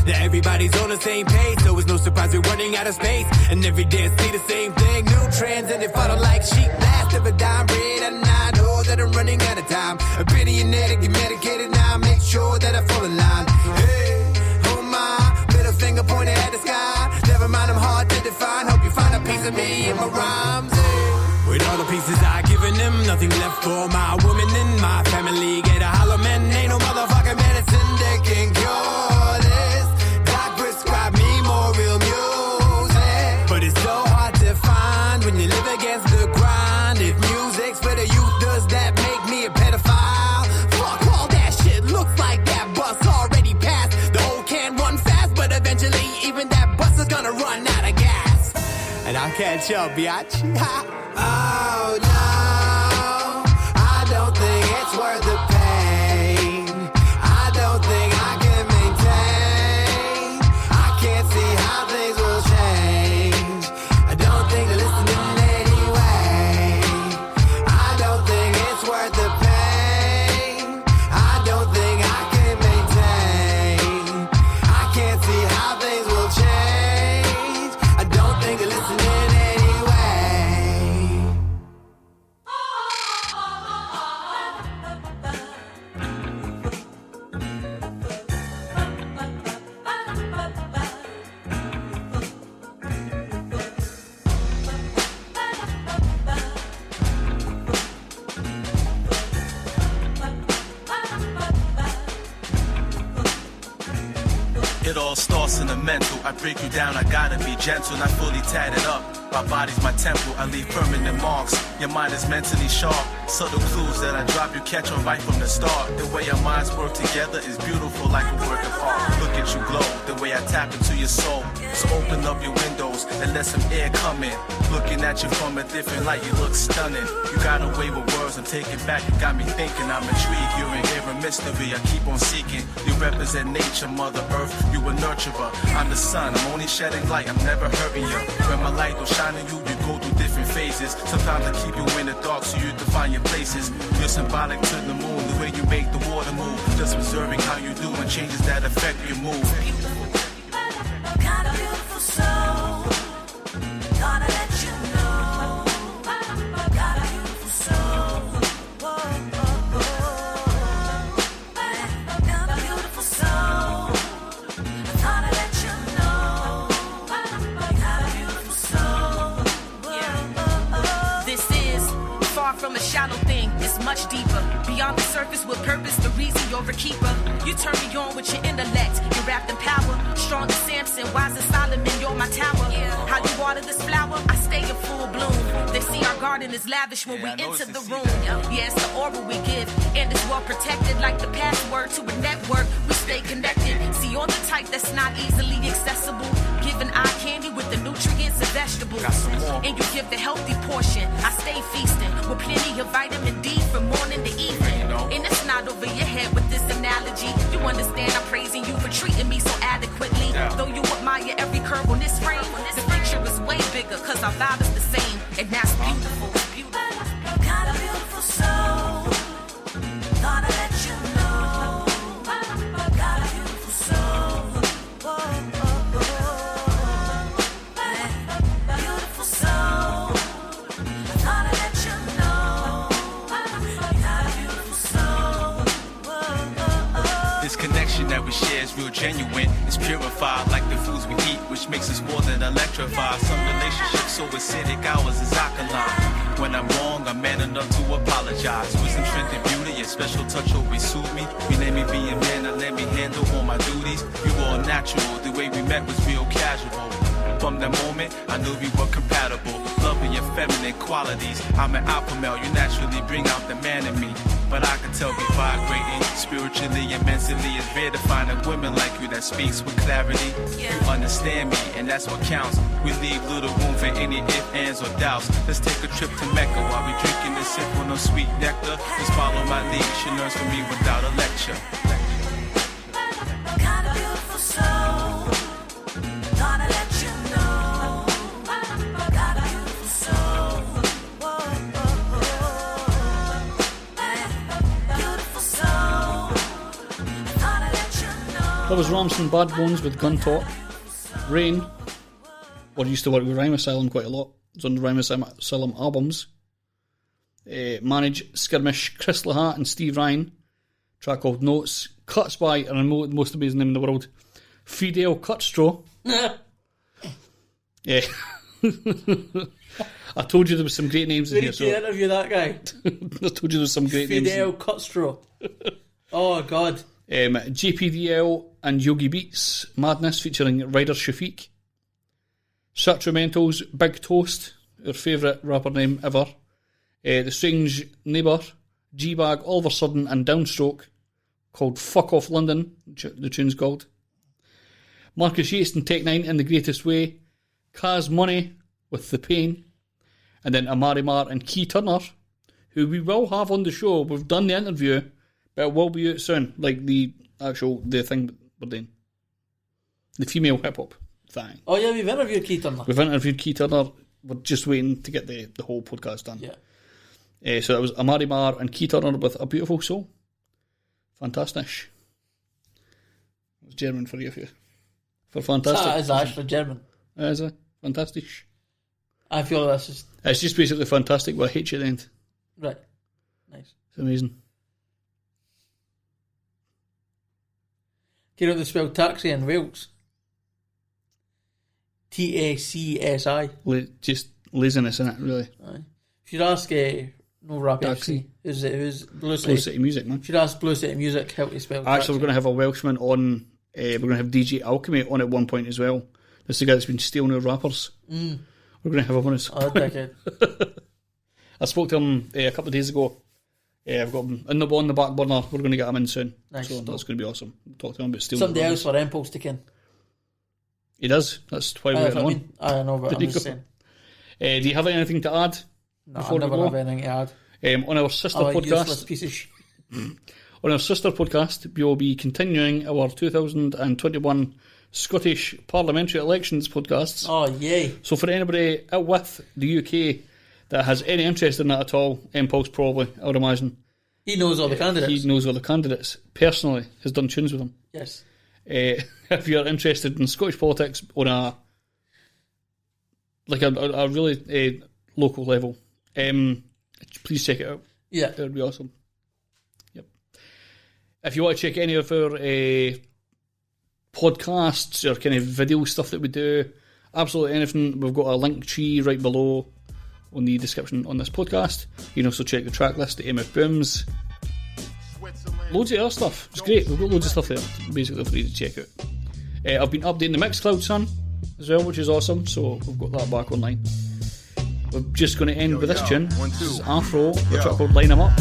Now everybody's on the same page, so it's no surprise we're running out of space. And every day I see the same thing. New trends and they follow like sheep. Last of a dime bread, and I know that I'm running out of time. A billionaire to get medicated now, make sure that I fall in line. Hey, oh my, middle finger pointed at the sky. Never mind, I'm hard to define. Hope you find a piece of me in my rhymes. Hey. With all the pieces I've given them, nothing left for my woman and my family. Get a hollow man, ain't no motherfucking medicine that can cure this. Doc prescribe me more real music, but it's so hard to find when you live against the grind. If music's for the youth run out of gas. And I'll catch up, biatch. Oh no, I don't think it's worth the pain. I don't think I can maintain. I can't see how things will change. I don't think they're listening anyway. I don't think it's worth the pain. I don't think I can maintain. I can't see how things will change. I don't think they're listening anyway. It all starts in the mental. I break you down, I gotta be gentle, not fully tatted up. My body's my temple, I leave permanent marks. Your mind is mentally sharp. Subtle clues that I drop, you catch on right from the start. The way our minds work together is beautiful like a work of art. Look at you glow, the way I tap into your soul. So open up your windows and let some air come in. Looking at you from a different light, you look stunning. You got a way with words, I'm taking back, you got me thinking. I'm intrigued, you're an air of mystery, I keep on seeking. You represent nature, Mother Earth, you a nurturer. I'm the sun, I'm only shedding light, I'm never hurting you. When my light don't shine on you, you go through different phases. Sometimes I keep you in the dark so you define your places. You're symbolic to the moon, the way you make the water move. Just observing how you do and changes that affect your move. Got a beautiful soul, gotta let you know. Got a beautiful soul, got a beautiful soul, gotta let you know. Got a beautiful soul. This is far from a shallow thing, it's much deeper. Beyond the surface with purpose, the reason you're a keeper. You turn me on with your intellect, you're wrapped in power. Strong as Samson, wise as Solomon, you're my tower. How you water this flower, I stay in full bloom. They see our garden is lavish when we enter the room. Yeah, it's the aura we give, and it's well protected. Like the password to a network, we stay connected. See, you're the type that's not easily accessible. Giving eye candy with the nutrients and vegetables. And you give the healthy portion, I stay feasting. With plenty of vitamin D from morning to evening. And it's not over your head with this analogy. You understand I'm praising you for treating me so adequately. Though you admire every curve on this frame, the picture is way bigger cause our vibe is the same. And that's beautiful. Got a beautiful soul, gotta let you know. Got a beautiful soul, beautiful soul, gotta let you know. Got a beautiful soul. This connection that we share is real genuine. It's purified like the foods we eat, which makes us more than electrified. Some relationships so acidic, ours is alkaline. When I'm wrong, I'm man enough to apologize. Wisdom, strength, and beauty, a special touch always soothe me. You let me be a man and let me handle all my duties. You were all natural, the way we met was real casual. From that moment, I knew we were compatible. Loving your feminine qualities. I'm an alpha male, you naturally bring out the man in me. But I can tell we vibrating spiritually and mentally. It's rare to find a woman like you that speaks with clarity. You understand me, and that's what counts. We leave little room for any ifs, ands, or doubts. Let's take a trip to Mecca while we drinking and sip on no sweet nectar. Just follow my lead, she learns from me without a lecture. Got a beautiful soul, gotta let you know. Got a beautiful soul, beautiful soul, gotta let you know. That was Ramson Badbonez with Gun Talk. Reain, or used to work with Rhyme Asylum quite a lot. It's on the Rhyme Asylum albums. Manage Skirmish, Chris Lahat and Steve Reain. Track called Notes. Cuts by, and I know the most amazing name in the world, Fidel Cutstro. Yeah. I told you there was some great names in We here. need to interview that guy. I told you there was some great names. Fidel Cutstro. Oh, God. JPDL and Yogi Beats, Madness, featuring Rider Shafique. Satrumentalz, Big Toast, our favourite rapper name ever. The Strange Neighbour, G-Bag, All of a Sudden, and Downstroke, called Fuck Off London, the tune's called. Marcus Yates and Tech 9 in The Greatest Way, Kaz Money with The Pain, and then Amarimar and Key Turner, who we will have on the show. We've done the interview, but it will be out soon, like the thing we're doing. The female hip-hop thing. Oh yeah, we've interviewed Key Turner. We've interviewed Key Turner. We're just waiting to get the whole podcast done. Yeah. So it was Amarimar and Key Turner with A Beautiful Soul. Fantastic. It was German for you. For fantastic. That is actually German. Is it? Fantastic. I feel this is... It's just basically fantastic with a H at the end. Right. Nice. It's amazing. Do you know they spell taxi in Wales? T-A-C-S-I. Just laziness in it, really. Aye. Should ask no rap Taxi. MC. Who's Blue City? Blue City Music, man. Should ask Blue City Music how to spell taxi. Actually, we're going to have a Welshman on. We're going to have DJ Alchemy on at one point as well. This is the guy that's been stealing our rappers. Mm. We're going to have him on as I spoke to him a couple of days ago. I've got him on the back burner. We're going to get him in soon. Nice. So that's going to be awesome. We'll talk to him about stealing. Somebody else for Empuls to kin. He does. That's why we're on. I know, but I'm just saying. Do you have anything to add? No, I never have anything to add. On our sister I'm a podcast, useless piece of shit. On our sister podcast, we will be continuing our 2021 Scottish parliamentary elections podcasts. Oh, yay. So for anybody out with the UK that has any interest in that at all, Empuls probably, I would imagine. He knows all the candidates. He knows all the candidates. Personally, has done tunes with them. Yes. If you're interested in Scottish politics on a really local level, please check it out. Yeah. It would be awesome. Yep. If you want to check any of our podcasts or kind of video stuff that we do, absolutely anything, we've got a link tree right below on the description on this podcast. You can also check the track list, the MF Booms, loads of other stuff. It's great. We've got loads of stuff there basically for you to check out. I've been updating the Mixcloud, son, as well, which is awesome, so we've got that back online. We're just going to end with this tune. This is A.F.R.O, a track called Line 'Em Up.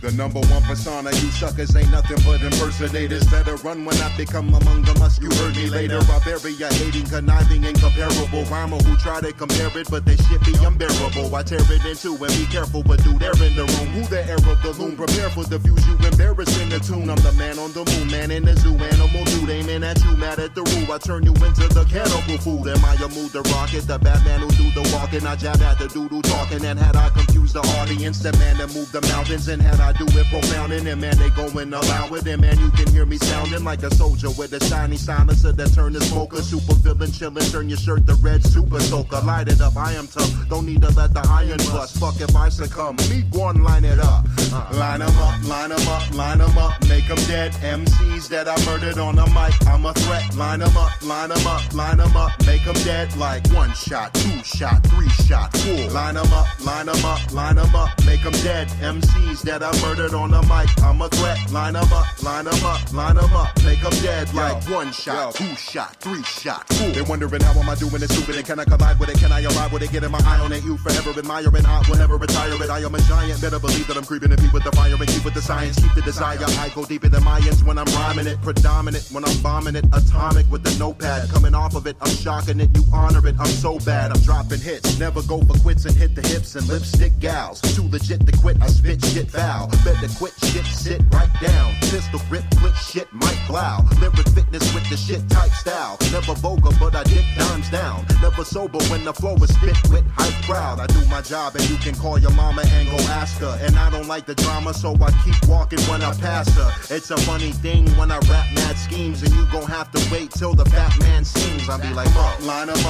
The number one persona, you suckers ain't nothing but impersonators. Better run when I become among the us. You heard me later. Barbaria, hating, conniving, incomparable. Rhymer who try to compare it, but they shit be unbearable. I tear it into and be careful, but dude, they're in the room. Who the air of the loom? Prepare for the views you embarrassing the tune. I'm the man on the moon, man in the zoo. Animal dude aiming at you, mad at the rule. I turn you into the cannibal food. Am I a mood the rocket? The Batman who do the walking. I jab at the dude who talking. And had I confused the audience, the man that moved the mountains, and had I do it profounding, and man, they going allow it, and man, you can hear me sounding like a soldier with a shiny silencer that turn the smoker. Super villain chillin', turn your shirt the red super soaker. Light it up, I am tough, don't need to let the iron bust. Fuck if I succumb, me one line it up. Line 'em up, line 'em up, line 'em up, make 'em dead. MCs that I murdered on the mic, I'm a threat. Line 'em up, line 'em up, line 'em up, make 'em dead like 1 shot, 2 shot, 3 shot, 4. Line 'em up, line 'em up, line 'em up, make 'em dead. MCs that I murdered on the mic, I'm a threat. Line 'em up, line 'em up, line 'em up, make 'em dead like 1 shot, 2 shot, 3 shot, 4. They're wondering how am I doing it stupid, and can I collide with it, can I arrive with it, getting my eye on it, you forever admiring, I will never retire it, I am a giant, better believe that I'm creeping and be with the fire and keep with the science, keep the desire, I go deeper than Mayans when I'm rhyming it, predominant when I'm bombing it, atomic with the notepad, coming off of it, I'm shocking it, you honor it, I'm so bad, I'm dropping hits, never go for quits and hit the hips and lipstick gals, too legit to quit, I spit shit foul, better quit shit, sit right down, pistol grip, quick shit, might blow, lyric fitness with the shit type style, never vulgar but I dick dimes down, never sober when the flow is spit with hype crowd, I do my job and you can call your mama and go ask her, and I don't like the drama so I keep walking when I pass her, it's a funny thing when I rap mad schemes and you gon' have to wait till the fat man sings, I be like, line 'em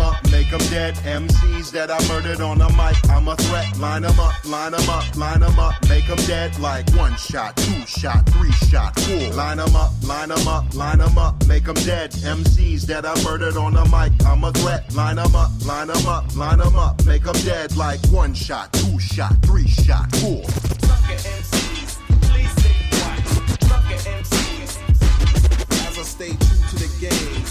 up, make 'em dead, MCs that I murdered on the mic, I'm a threat, line 'em up, line 'em up, line 'em up, make 'em dead like 1 shot, 2 shot, 3 shot, 4. Line 'em up, line 'em up, line 'em up, make 'em dead, MCs that I murdered on the mic, I'm a threat, line 'em up, line 'em up, line 'em up, make 'em dead like 1 shot, 2 shot, 3 shot, 4. Sucker MCs, please think twice. Sucker MCs. As I stay true to the game,